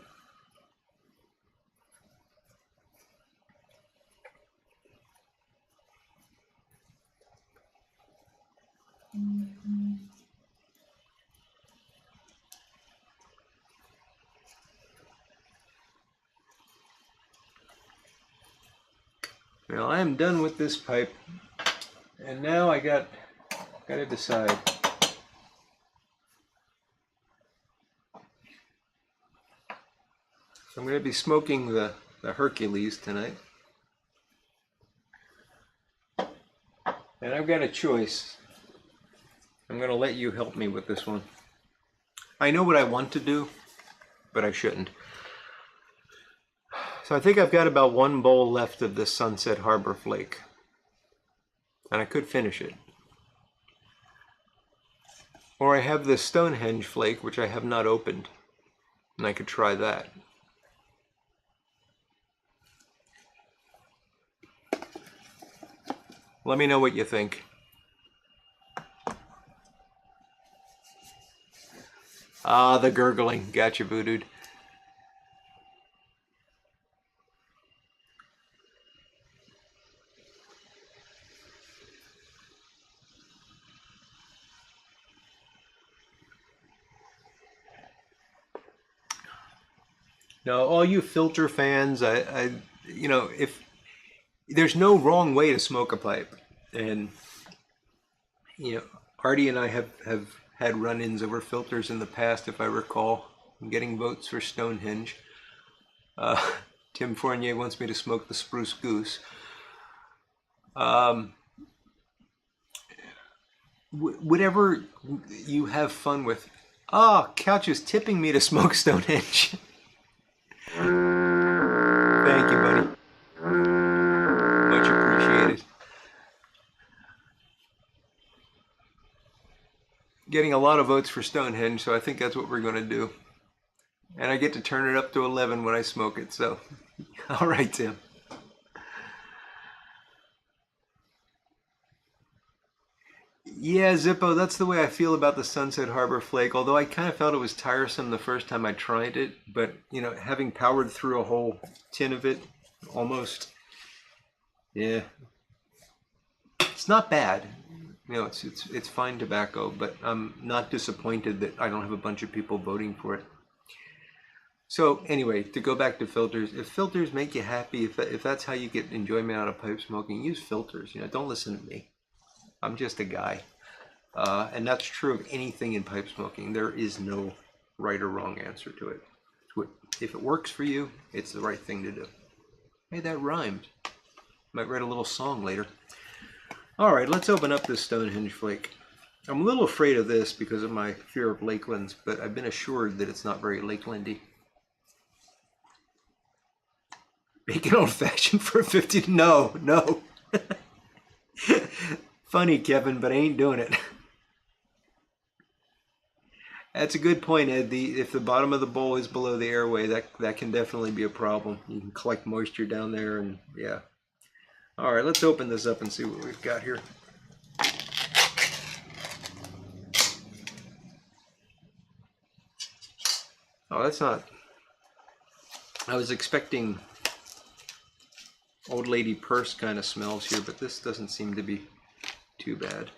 Well, I am done with this pipe, and now I got to decide. So I'm going to be smoking the the Hercules tonight. And I've got a choice. I'm going to let you help me with this one. I know what I want to do, but I shouldn't. So I think I've got about one bowl left of this Sunset Harbor flake. And I could finish it. Or I have this Stonehenge flake, which I have not opened. And I could try that. Let me know what you think. Ah, the gurgling. Gotcha, voodooed. Now, all you filter fans, you know, if there's no wrong way to smoke a pipe, and you know, Artie and I have had run-ins over filters in the past, if I recall. I'm getting votes for Stonehenge. Tim Fournier wants me to smoke the Spruce Goose. Whatever you have fun with. Ah, Couch is tipping me to smoke Stonehenge. Thank you, buddy. Much appreciated. Getting a lot of votes for Stonehenge, so I think that's what we're going to do. And I get to turn it up to 11 when I smoke it, so. All right, Tim. Yeah, Zippo, that's the way I feel about the Sunset Harbor flake, although I kind of felt it was tiresome the first time I tried it, but, you know, having powered through a whole tin of it, almost, yeah. It's not bad. You know, it's fine tobacco, but I'm not disappointed that I don't have a bunch of people voting for it. So anyway, to go back to filters, if filters make you happy, if that's how you get enjoyment out of pipe smoking, use filters. You know, don't listen to me. I'm just a guy. And that's true of anything in pipe smoking. There is no right or wrong answer to it. If it works for you, it's the right thing to do. Hey, that rhymed. Might write a little song later. All right, let's open up this Stonehenge flake. I'm a little afraid of this because of my fear of lakelands, but I've been assured that it's not very lakelandy. Bacon old-fashioned for 50. No, no. Funny, Kevin, but I ain't doing it. That's a good point, Ed. If the bottom of the bowl is below the airway, that can definitely be a problem. You can collect moisture down there, and yeah. All right, let's open this up and see what we've got here. Oh, that's not. I was expecting old lady purse kind of smells here, but this doesn't seem to be too bad.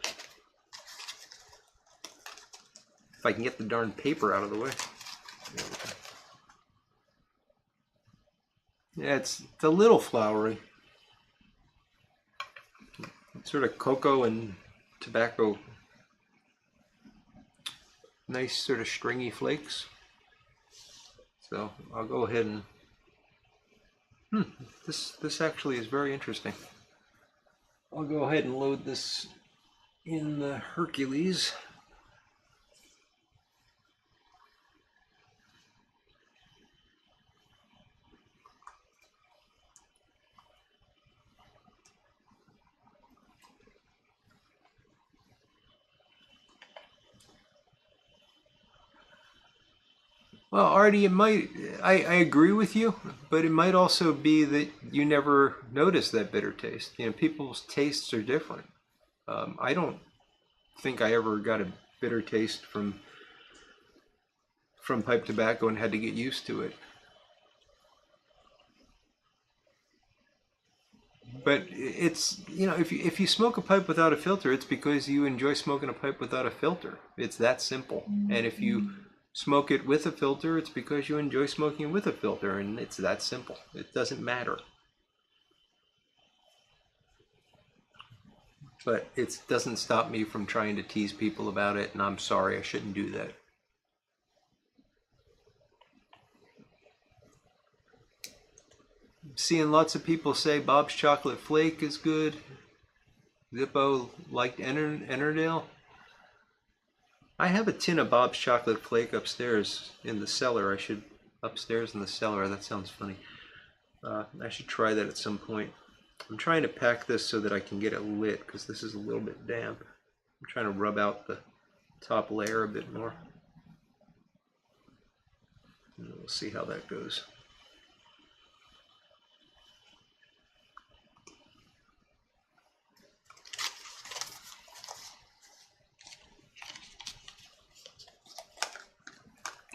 If I can get the darn paper out of the way. Yeah, it's a little flowery. It's sort of cocoa and tobacco. Nice sort of stringy flakes. So I'll go ahead and this actually is very interesting. I'll go ahead and load this in the Hercules. Well, Artie, it might, I agree with you, but it might also be that you never notice that bitter taste. You know, people's tastes are different. I don't think I ever got a bitter taste from pipe tobacco and had to get used to it. But it's, you know, if you smoke a pipe without a filter, it's because you enjoy smoking a pipe without a filter. It's that simple. And if you smoke it with a filter, it's because you enjoy smoking with a filter, and it's that simple. It doesn't matter. But it doesn't stop me from trying to tease people about it, and I'm sorry, I shouldn't do that. seeing lots of people say Bob's Chocolate Flake is good. Zippo liked Ennerdale. I have a tin of Bob's Chocolate Flake upstairs in the cellar. Upstairs in the cellar, that sounds funny. I should try that at some point. I'm trying to pack this so that I can get it lit because this is a little bit damp. I'm trying to rub out the top layer a bit more. And we'll see how that goes.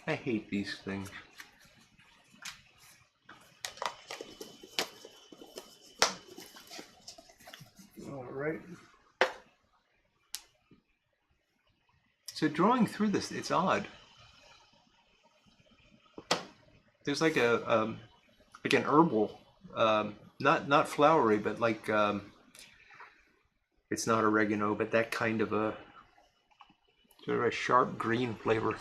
I hate these things. All right. So drawing through this, it's odd. There's like an herbal, not flowery, but like it's not oregano, but that kind of a sort of a sharp green flavor.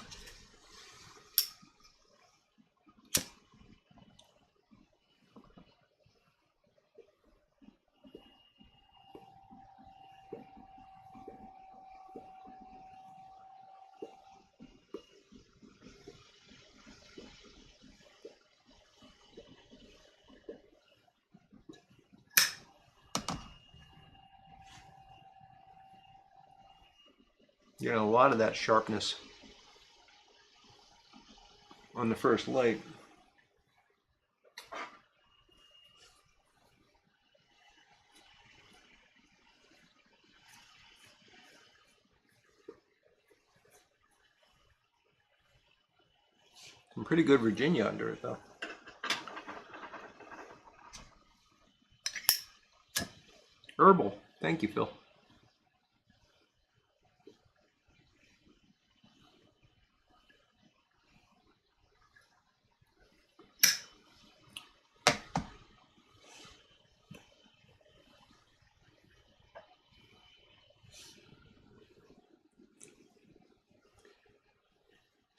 You know, a lot of that sharpness on the first light. Some pretty good Virginia under it though. Herbal. Thank you, Phil.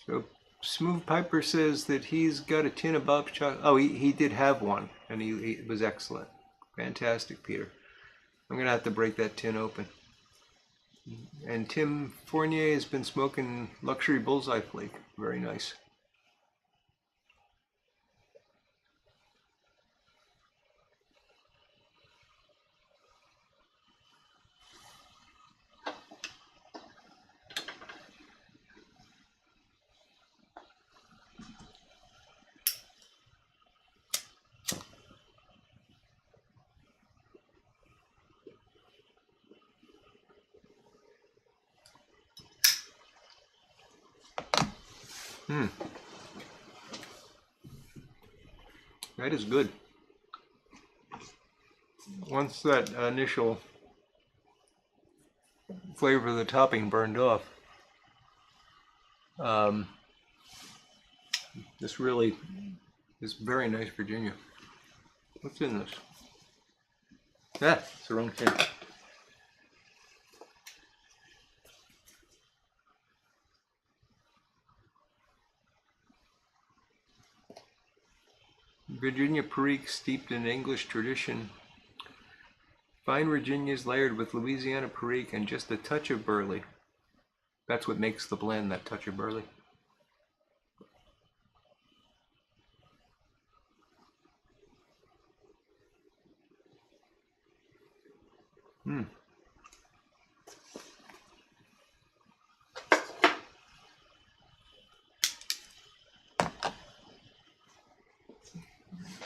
So Smooth Piper says that he's got a tin of Bob's chocolate. Oh, he did have one, and he was excellent. Fantastic, Peter. I'm gonna have to break that tin open. And Tim Fournier has been smoking Luxury Bullseye Flake. Very nice. That is good. Once that initial flavor of the topping burned off, this really is very nice Virginia. What's in this? Ah, it's the wrong tin. Virginia Perique steeped in English tradition. Fine Virginias layered with Louisiana Perique and just a touch of burley. That's what makes the blend, that touch of burley.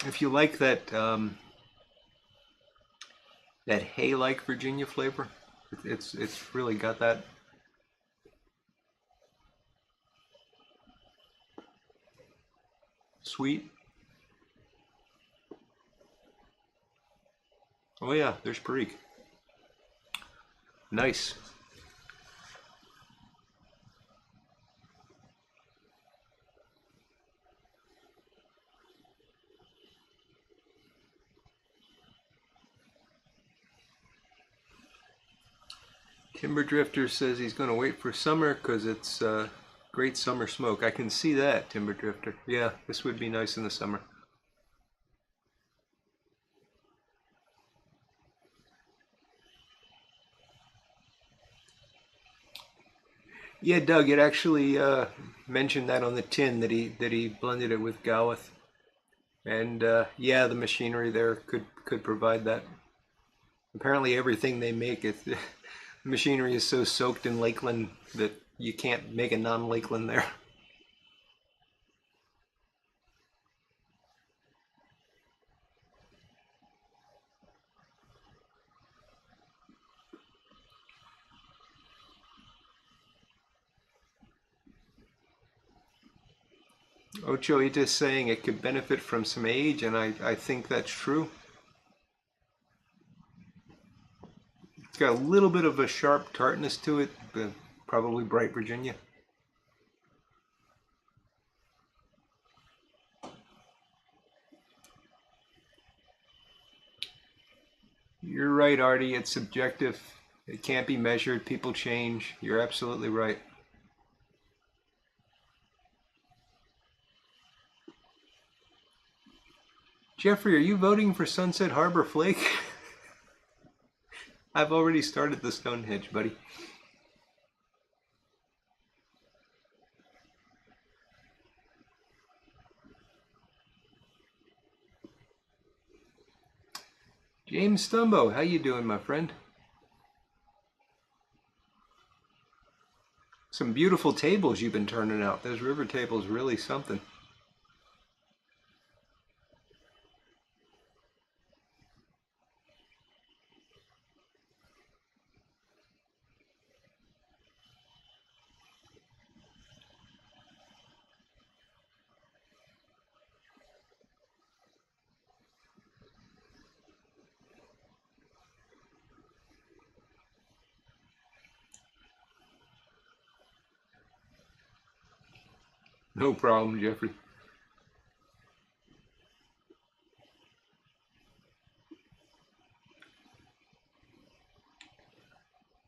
If you like that that hay-like Virginia flavor, it's really got that. Sweet. Oh yeah, there's Perique. Nice. Timber Drifter says he's going to wait for summer because it's great summer smoke. I can see that, Timber Drifter. Yeah, this would be nice in the summer. Yeah, Doug, it actually mentioned that on the tin that he blended it with Gawith, and yeah, the machinery there could provide that. Apparently, everything they make, the machinery is so soaked in Lakeland that you can't make a non-Lakeland there. Ocho Ita saying it could benefit from some age, and I think that's true. It's got a little bit of a sharp tartness to it, but probably bright Virginia. You're right, Artie. It's subjective. It can't be measured. People change. You're absolutely right. Jeffrey, are you voting for Sunset Harbor Flake? I've already started the Stonehenge, buddy. James Stumbo, how you doing, my friend? Some beautiful tables you've been turning out. Those river tables really something. No problem, Jeffrey.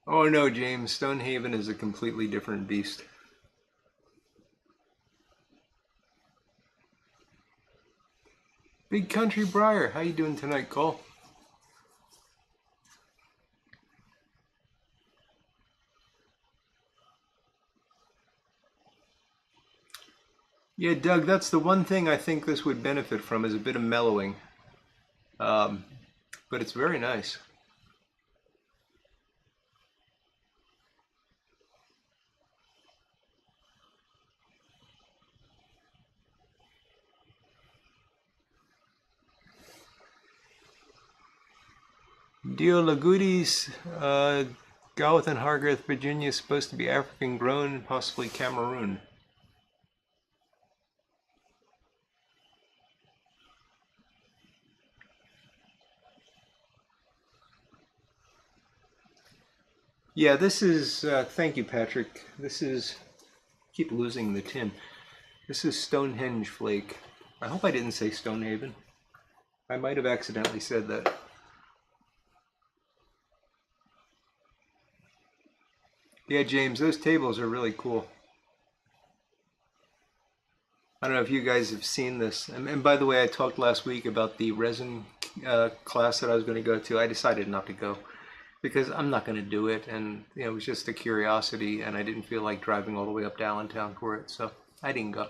Oh no, James, Stonehaven is a completely different beast. Big Country Briar, how you doing tonight, Cole? Yeah, Doug, that's the one thing I think this would benefit from is a bit of mellowing. Um, but it's very nice. Dio Lagudis, Gawith and Hargreth, Virginia is supposed to be African grown, possibly Cameroon. Yeah, this is, thank you, Patrick. This is, keep losing the tin. This is Stonehenge flake. I hope I didn't say Stonehaven. I might have accidentally said that. Yeah, James, those tables are really cool. I don't know if you guys have seen this. And by the way, I talked last week about the resin class that I was going to go to. I decided not to go because I'm not going to do it. And you know, it was just a curiosity, and I didn't feel like driving all the way up to Allentown for it. So I didn't go.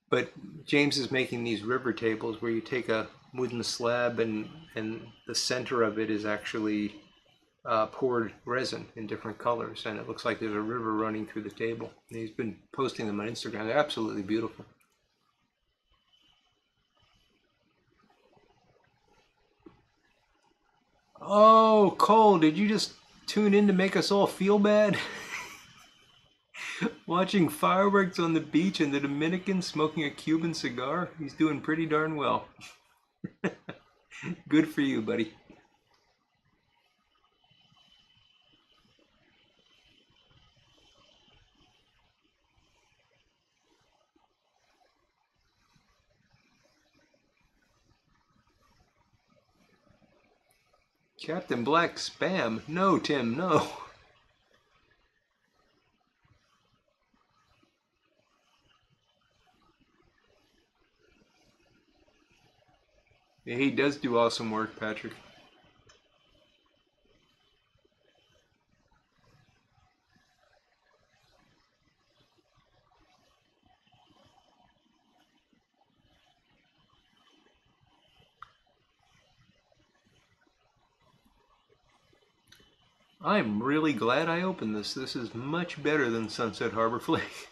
But James is making these river tables where you take a wooden slab and the center of it is actually poured resin in different colors, and it looks like there's a river running through the table. And he's been posting them on Instagram. They're absolutely beautiful. Oh, Cole, did you just tune in to make us all feel bad? Watching fireworks on the beach in the Dominican smoking a Cuban cigar? He's doing pretty darn well. Good for you, buddy. Captain Black spam? No, Tim, no. Yeah, he does do awesome work, Patrick. I'm really glad I opened this. This is much better than Sunset Harbor Flake.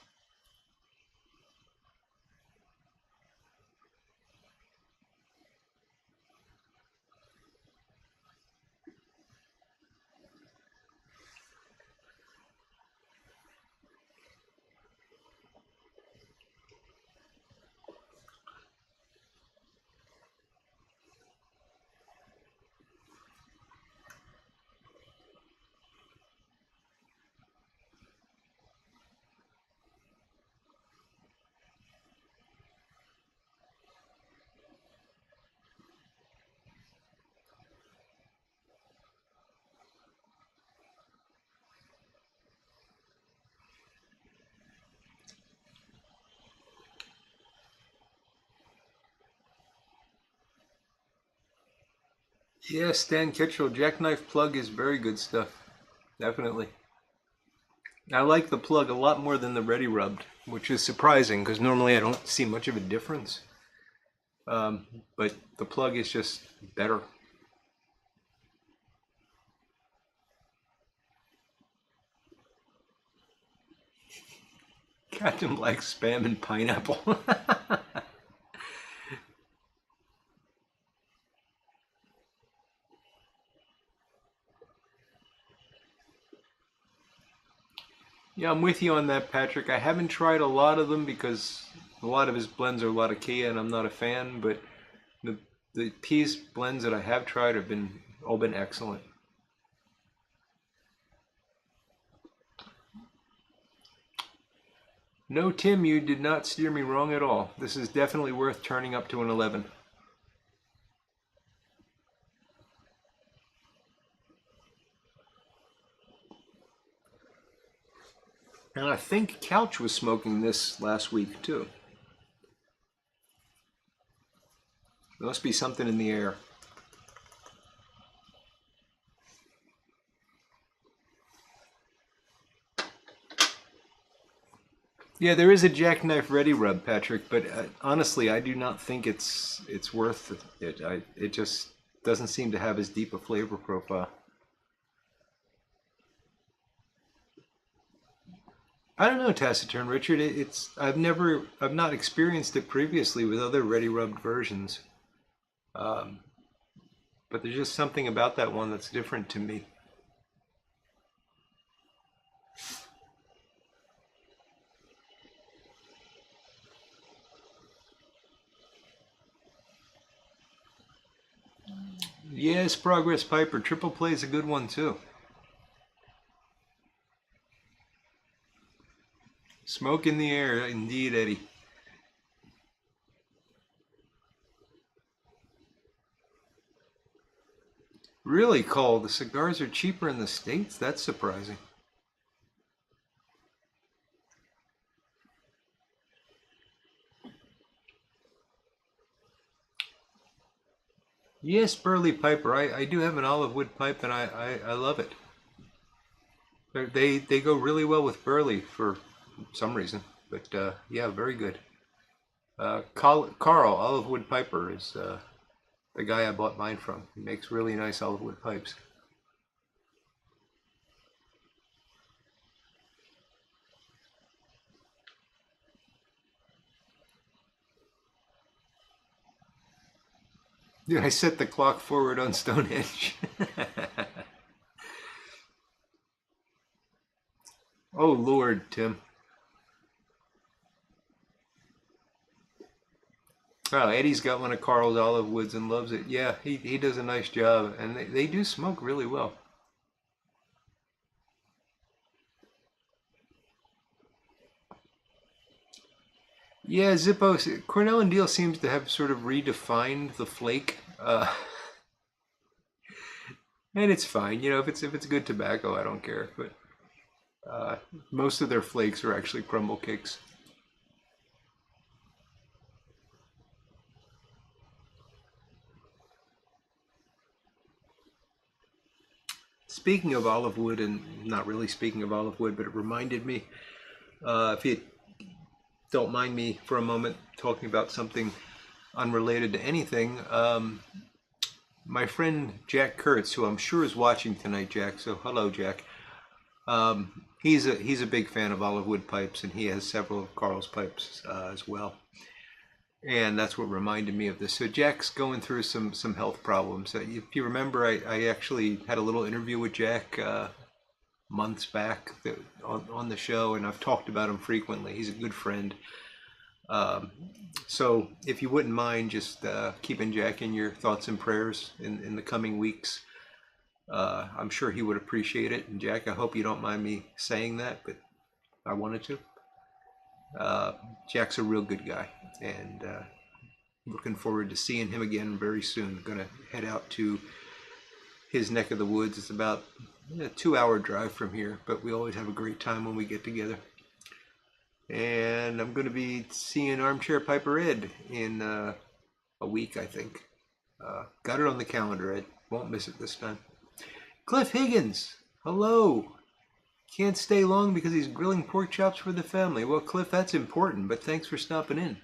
Yeah, Stan Kitchell jackknife plug is very good stuff. Definitely. I like the plug a lot more than the ready rubbed, which is surprising because normally I don't see much of a difference. But the plug is just better. Captain Black spam and pineapple. Yeah, I'm with you on that, Patrick. I haven't tried a lot of them because a lot of his blends are a lot of Kia, and I'm not a fan. But the the peas blends that I have tried have been all been excellent. No, Tim, you did not steer me wrong at all. This is definitely worth turning up to an 11. And I think Couch was smoking this last week too. There must be something in the air. Yeah, there is a jackknife ready rub, Patrick, but honestly, I do not think it's worth it. It just doesn't seem to have as deep a flavor profile. I don't know, Taciturn Richard. I've not experienced it previously with other ready rubbed versions, um, but there's just something about that one that's different to me. Yes, Progress Piper. Triple Play is a good one too. Smoke in the air, indeed, Eddie. Really, Cole, the cigars are cheaper in the States? That's surprising. Yes, Burley Piper. I do have an olive wood pipe and I love it. They go really well with Burley for some reason. But yeah, very good. Carl, olive wood piper, is the guy I bought mine from. He makes really nice olive wood pipes. Yeah, I set the clock forward on Stonehenge. Oh Lord, Tim. Oh, Eddie's got one of Carl's olive woods and loves it. Yeah, he does a nice job, and they do smoke really well. Yeah, Zippo, Cornell and Deal seems to have sort of redefined the flake, and it's fine. You know, if it's good tobacco, I don't care. But uh, most of their flakes are actually crumble cakes. Speaking of olive wood, and not really speaking of olive wood, but it reminded me, if you don't mind me for a moment talking about something unrelated to anything, my friend Jack Kurtz, who I'm sure is watching tonight, Jack. So hello, Jack. He's a big fan of olive wood pipes, and he has several of Carl's pipes as well. And that's what reminded me of this. So Jack's going through some health problems. If you remember, I actually had a little interview with Jack months back on the show, and I've talked about him frequently. He's a good friend. So if you wouldn't mind just keeping Jack in your thoughts and prayers in the coming weeks, I'm sure he would appreciate it. And Jack, I hope you don't mind me saying that, but I wanted to. Jack's a real good guy, and looking forward to seeing him again very soon. Gonna head out to his neck of the woods. It's about a 2-hour drive from here, but we always have a great time when we get together. And I'm going to be seeing Armchair Piper Ed in a week, I think. Got it on the calendar, Ed. Won't miss it this time. Cliff Higgins, hello. Can't stay long because he's grilling pork chops for the family. Well, Cliff, that's important, but thanks for stopping in.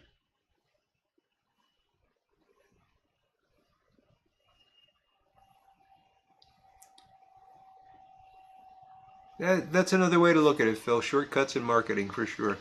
That's another way to look at it, Phil. Shortcuts in marketing, for sure.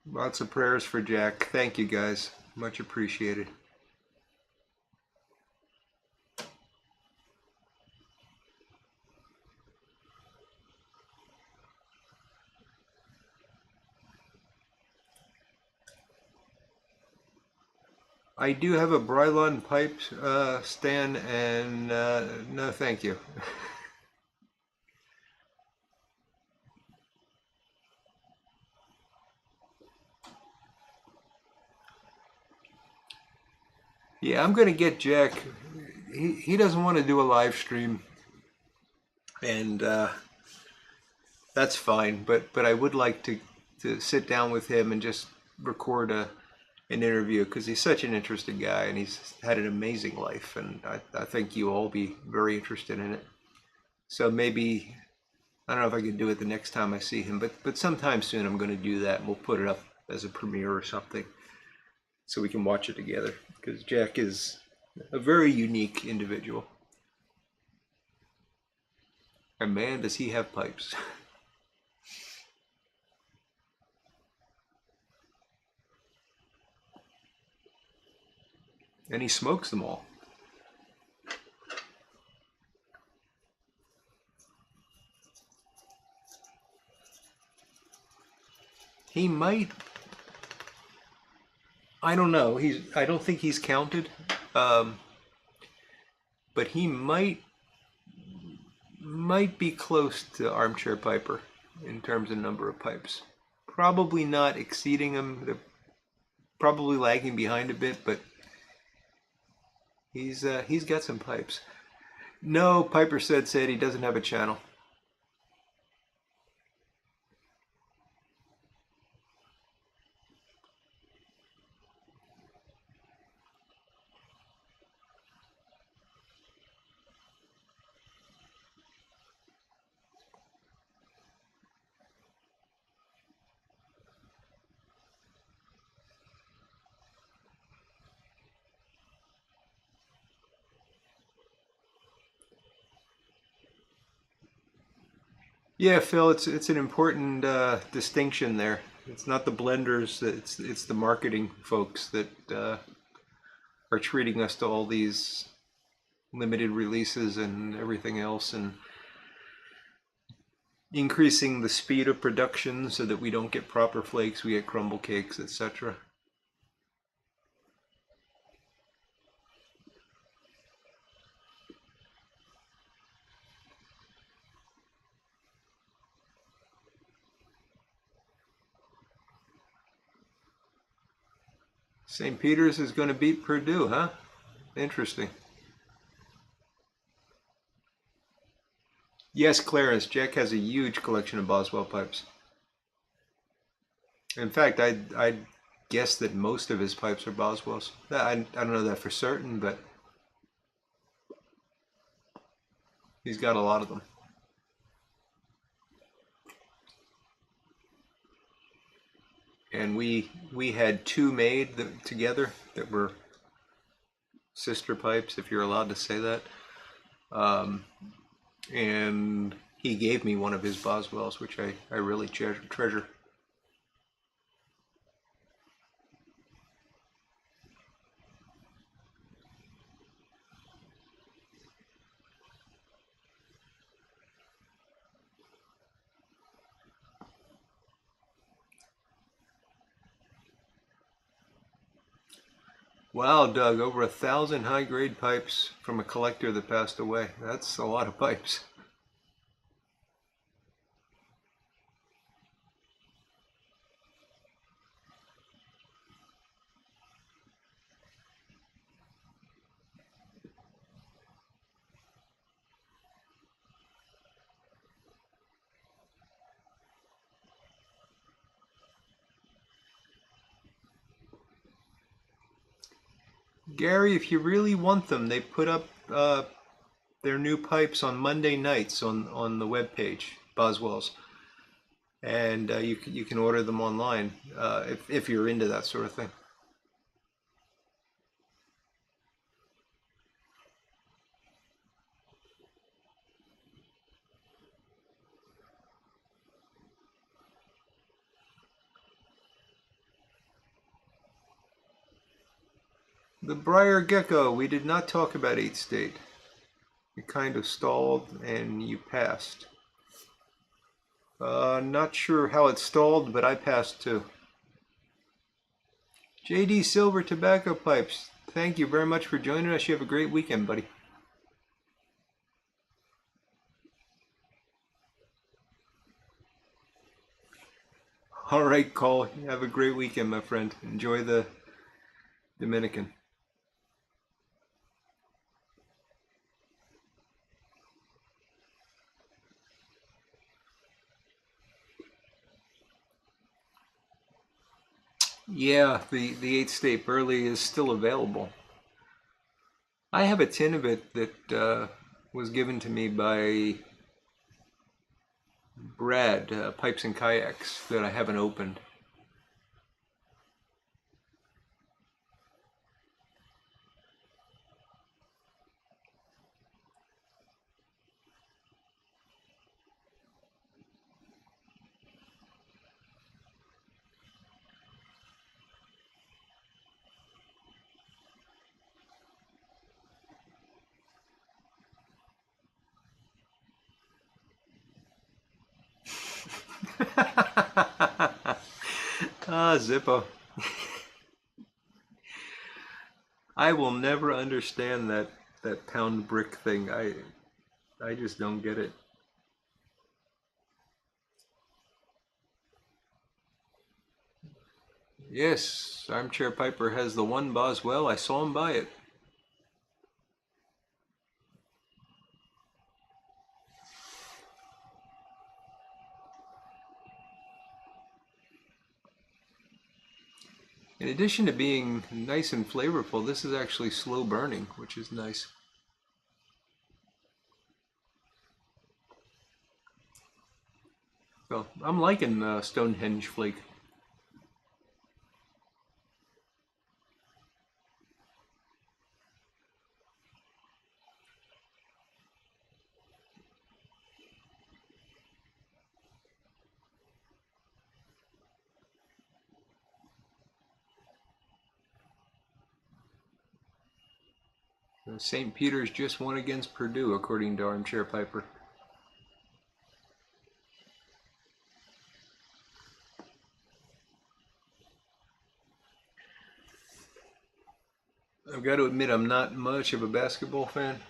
Lots of prayers for Jack. Thank you, guys. Much appreciated. I do have a Brylon pipe stand, and no thank you. Yeah, I'm going to get Jack. He doesn't want to do a live stream, and that's fine. But I would like to sit down with him and just record an interview, because he's such an interesting guy and he's had an amazing life, and I think you all be very interested in it. So maybe, I don't know if I can do it the next time I see him, but sometime soon I'm going to do that, and we'll put it up as a premiere or something so we can watch it together, because Jack is a very unique individual. And man, does he have pipes. And he smokes them all. He might, I don't know. I don't think he's counted, but he might be close to Armchair Piper in terms of number of pipes. Probably not exceeding him. They're probably lagging behind a bit, but he's got some pipes. No, Piper said he doesn't have a channel. Yeah, Phil, it's an important distinction there. It's not the blenders, it's the marketing folks that are treating us to all these limited releases and everything else, and increasing the speed of production so that we don't get proper flakes, we get crumble cakes, etc. St. Peter's is going to beat Purdue, huh? Interesting. Yes, Clarence. Jack has a huge collection of Boswell pipes. In fact, I'd guess that most of his pipes are Boswells. I don't know that for certain, but he's got a lot of them. And we had two made together that were sister pipes, if you're allowed to say that. Um, and he gave me one of his Boswells, which I really treasure. Wow, Doug, over 1,000 high-grade pipes from a collector that passed away. That's a lot of pipes. Gary, if you really want them, they put up their new pipes on Monday nights on the web page, Boswell's, and you can order them online if you're into that sort of thing. The Briar Gecko, we did not talk about 8th State. You kind of stalled and you passed. Not sure how it stalled, but I passed too. JD Silver Tobacco Pipes, thank you very much for joining us. You have a great weekend, buddy. All right, Cole. You have a great weekend, my friend. Enjoy the Dominican. Yeah, the 8th State Burley is still available. I have a tin of it that was given to me by Brad, Pipes and Kayaks, that I haven't opened. Ah, Zippo. I will never understand that pound brick thing. I just don't get it. Yes, Armchair Piper has the one Boswell. I saw him buy it. In addition to being nice and flavorful, this is actually slow burning, which is nice. So I'm liking Stonehenge flake. St. Peter's just won against Purdue, according to Armchair Piper. I've got to admit, I'm not much of a basketball fan.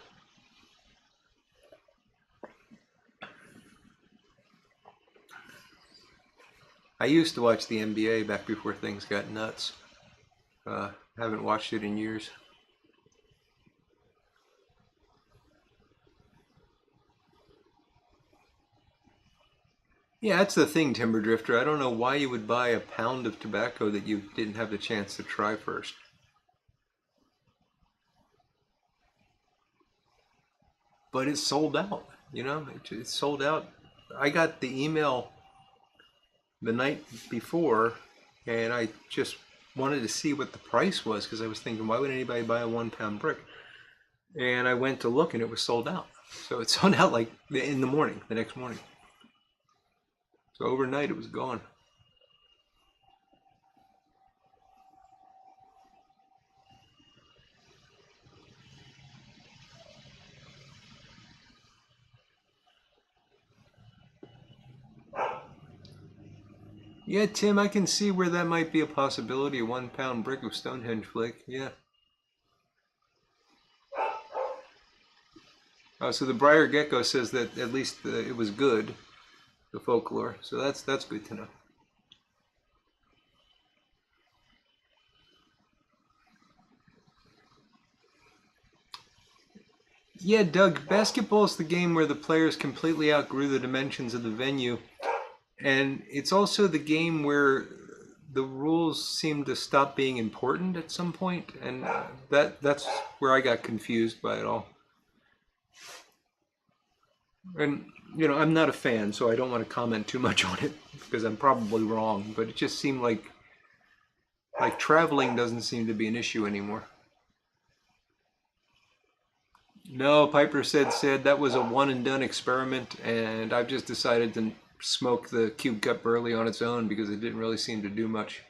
I used to watch the NBA back before things got nuts. Haven't watched it in years. Yeah, that's the thing, Timber Drifter. I don't know why you would buy a pound of tobacco that you didn't have the chance to try first. But it's sold out, you know? It's sold out. I got the email the night before, and I just wanted to see what the price was because I was thinking, why would anybody buy a 1 pound brick? And I went to look, and it was sold out. So it sold out like in the morning, the next morning. So overnight, it was gone. Yeah, Tim, I can see where that might be a possibility. A 1 pound brick of Stonehenge flake. Yeah. So the Briar Gecko says that at least it was good, the folklore. So that's good to know. Yeah, Doug, basketball is the game where the players completely outgrew the dimensions of the venue. And it's also the game where the rules seem to stop being important at some point, and that's where I got confused by it all. And I'm not a fan, so I don't want to comment too much on it because I'm probably wrong. But it just seemed like traveling doesn't seem to be an issue anymore. No, Piper said that was a one and done experiment, and I've just decided to smoke the cube cut burley on its own because it didn't really seem to do much.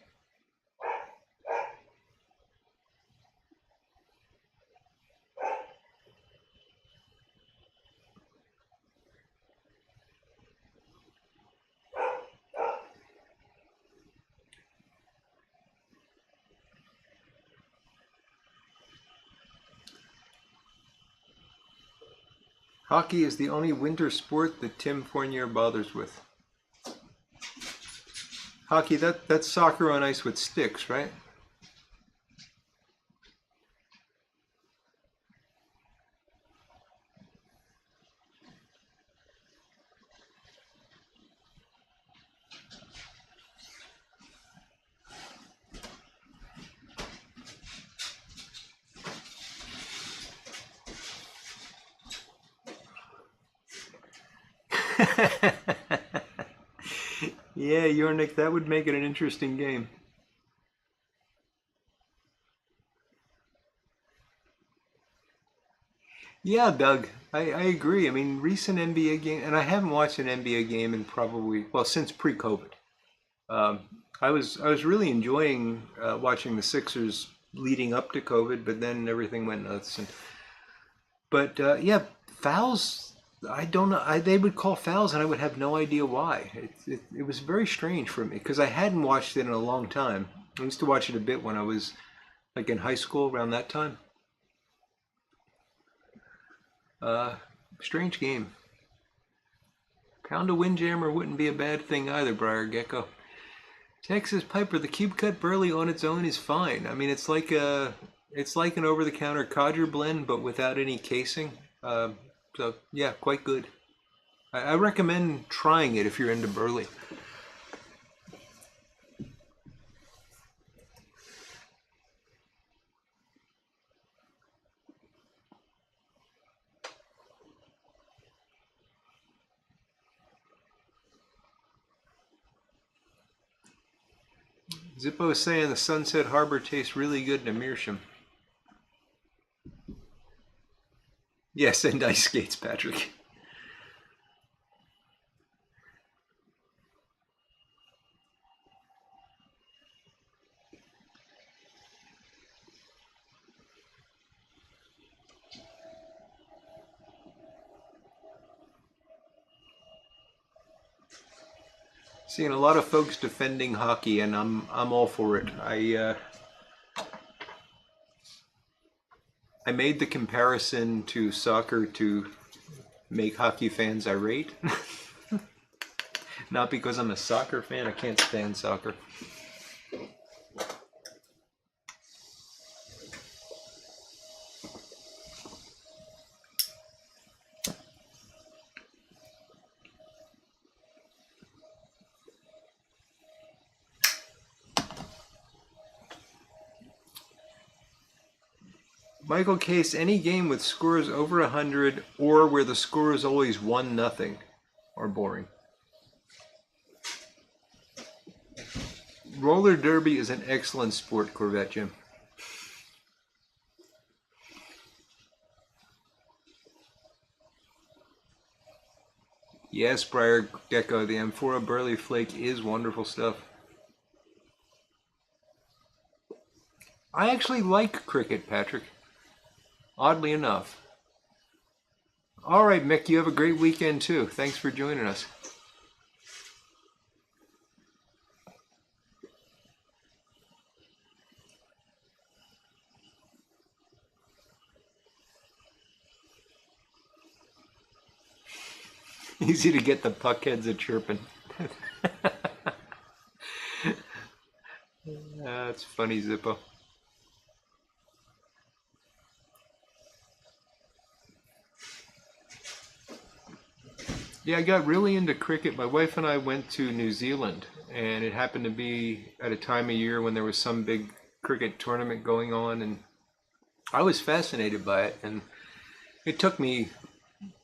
Hockey is the only winter sport that Tim Fournier bothers with. Hockey, that's soccer on ice with sticks, right? Yeah, Yornik, that would make it an interesting game. Yeah, Doug, I agree. I mean, recent NBA game, and I haven't watched an NBA game in probably, well, since pre-COVID. Um, I was really enjoying watching the Sixers leading up to COVID, but then everything went nuts. But yeah, fouls. I don't know. They would call fouls, and I would have no idea why. It was very strange for me because I hadn't watched it in a long time. I used to watch it a bit when I was like in high school around that time. Uh, Strange game. Pound of Windjammer wouldn't be a bad thing either, Briar Gecko. Texas Piper, the cube cut burley on its own is fine. I mean, it's like an over-the-counter codger blend, but without any casing. So yeah, quite good. I recommend trying it if you're into burley. Zippo is saying the Sunset Harbor tastes really good in a meerschaum. Yes, and ice skates, Patrick. Seeing a lot of folks defending hockey, and I'm all for it. I made the comparison to soccer to make hockey fans irate. Not because I'm a soccer fan. I can't stand soccer. Michael Case, any game with scores over 100 or where the score is always 1-0 are boring. Roller derby is an excellent sport, Corvette Jim. Yes, Briar Gecko, the Amphora Burley Flake is wonderful stuff. I actually like cricket, Patrick. Oddly enough. All right, Mick, you have a great weekend too. Thanks for joining us. Easy to get the puckheads a chirping. That's funny, Zippo. Yeah, I got really into cricket. My wife and I went to New Zealand, and it happened to be at a time of year when there was some big cricket tournament going on, and I was fascinated by it, and it took me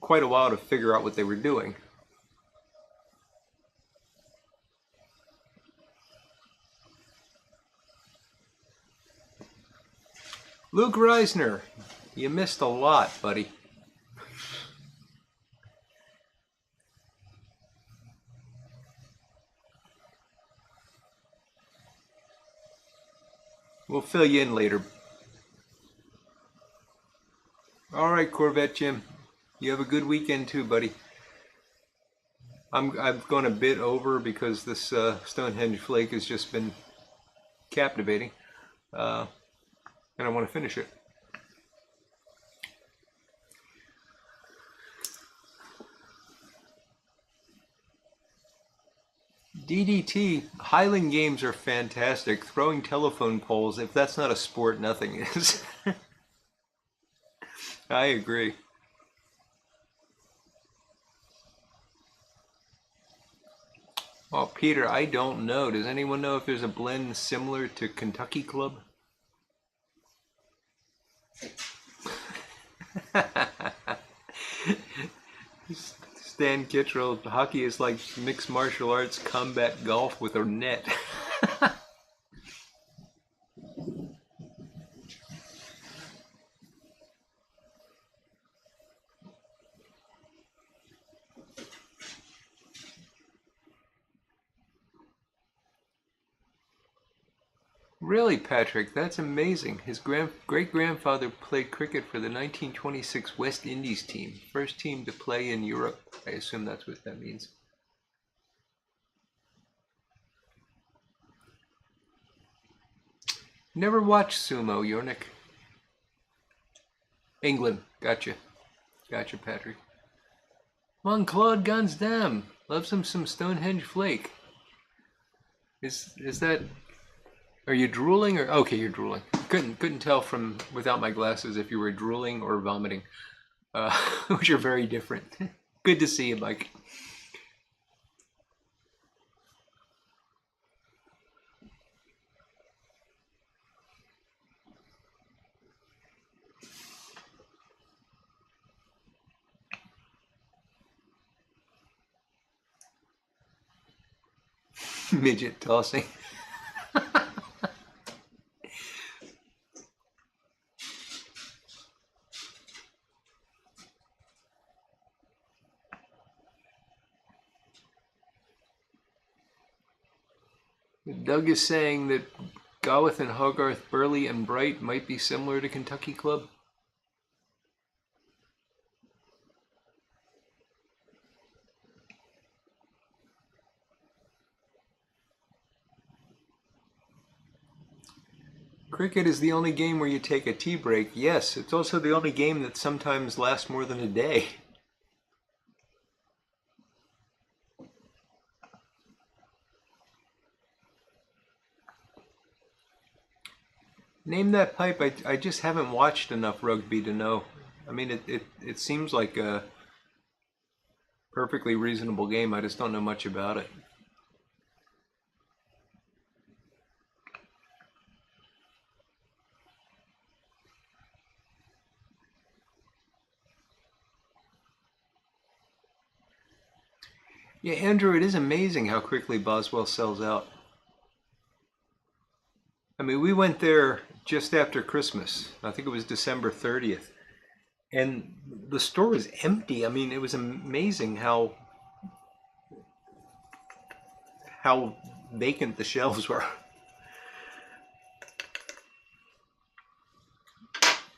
quite a while to figure out what they were doing. Luke Reisner, you missed a lot, buddy. We'll fill you in later. All right, Corvette Jim. You have a good weekend too, buddy. I've gone a bit over because this Stonehenge flake has just been captivating, and I want to finish it. DDT, Highland games are fantastic. Throwing telephone poles, if that's not a sport, nothing is. I agree. Well, Peter, I don't know. Does anyone know if there's a blend similar to Kentucky Club? Stan Kittrell, hockey is like mixed martial arts combat golf with a net. Really, Patrick, that's amazing. His great-grandfather played cricket for the 1926 West Indies team, first team to play in Europe. I assume that's what that means. Never watched sumo, Yornik. England, gotcha. Gotcha, Patrick. Come on, Claude Guns Dam. Love some Stonehenge flake. Is that... Are you drooling or... Okay, you're drooling. Couldn't tell from without my glasses if you were drooling or vomiting, which are very different. Good to see you, Mike. Midget tossing. Doug is saying that Gawath and Hogarth, Burley and Bright might be similar to Kentucky Club. Cricket is the only game where you take a tea break. Yes, it's also the only game that sometimes lasts more than a day. Name that pipe. I just haven't watched enough rugby to know. I mean, it seems like a perfectly reasonable game. I just don't know much about it. Yeah, Andrew, it is amazing how quickly Boswell sells out. I mean, we went there just after Christmas. I think it was December 30th. And the store was empty. I mean, it was amazing how vacant the shelves were.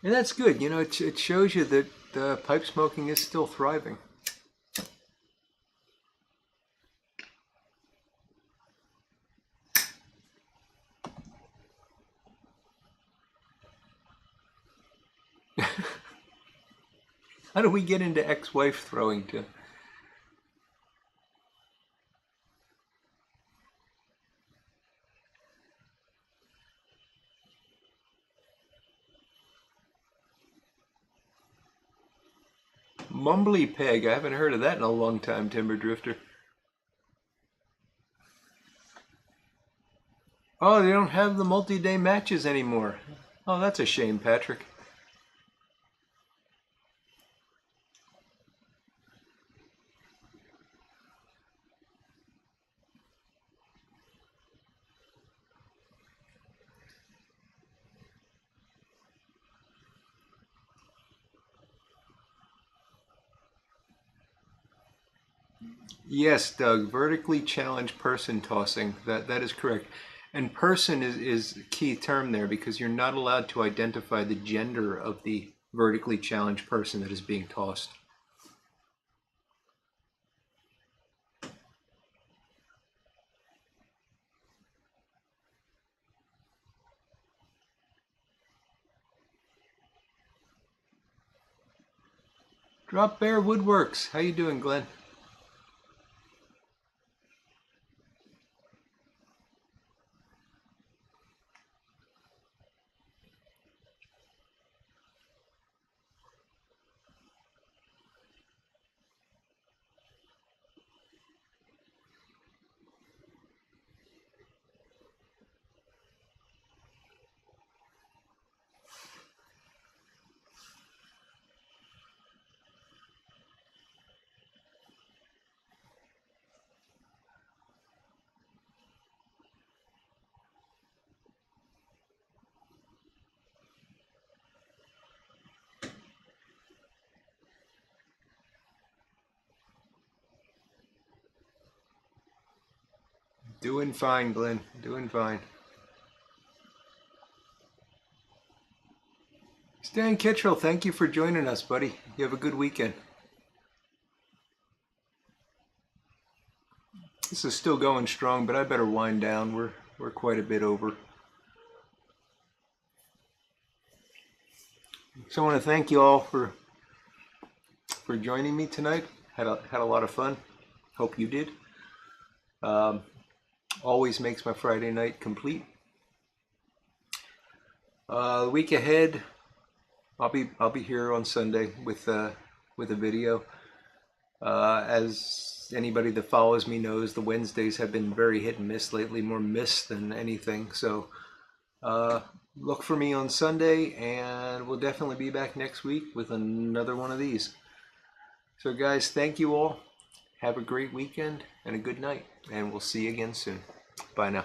And that's good. You know, it shows you that pipe smoking is still thriving. How do we get into ex-wife throwing to? Mumbly Peg. I haven't heard of that in a long time, Timber Drifter. Oh, they don't have the multi-day matches anymore. Oh, that's a shame, Patrick. Yes, Doug, vertically challenged person tossing. That is correct. And person is a key term there because you're not allowed to identify the gender of the vertically challenged person that is being tossed. Drop Bear Woodworks. How you doing, Glenn? Doing fine, Glenn. Doing fine. Stan Kittrell, thank you for joining us, buddy. You have a good weekend. This is still going strong, but I better wind down. We're quite a bit over. So I want to thank you all for joining me tonight. Had a lot of fun. Hope you did. Um, Always makes my Friday night complete. The week ahead, I'll be here on Sunday with a video. As anybody that follows me knows, the Wednesdays have been very hit and miss lately, more miss than anything. So look for me on Sunday, and we'll definitely be back next week with another one of these. So guys, thank you all. Have a great weekend and a good night, and we'll see you again soon. Bye now.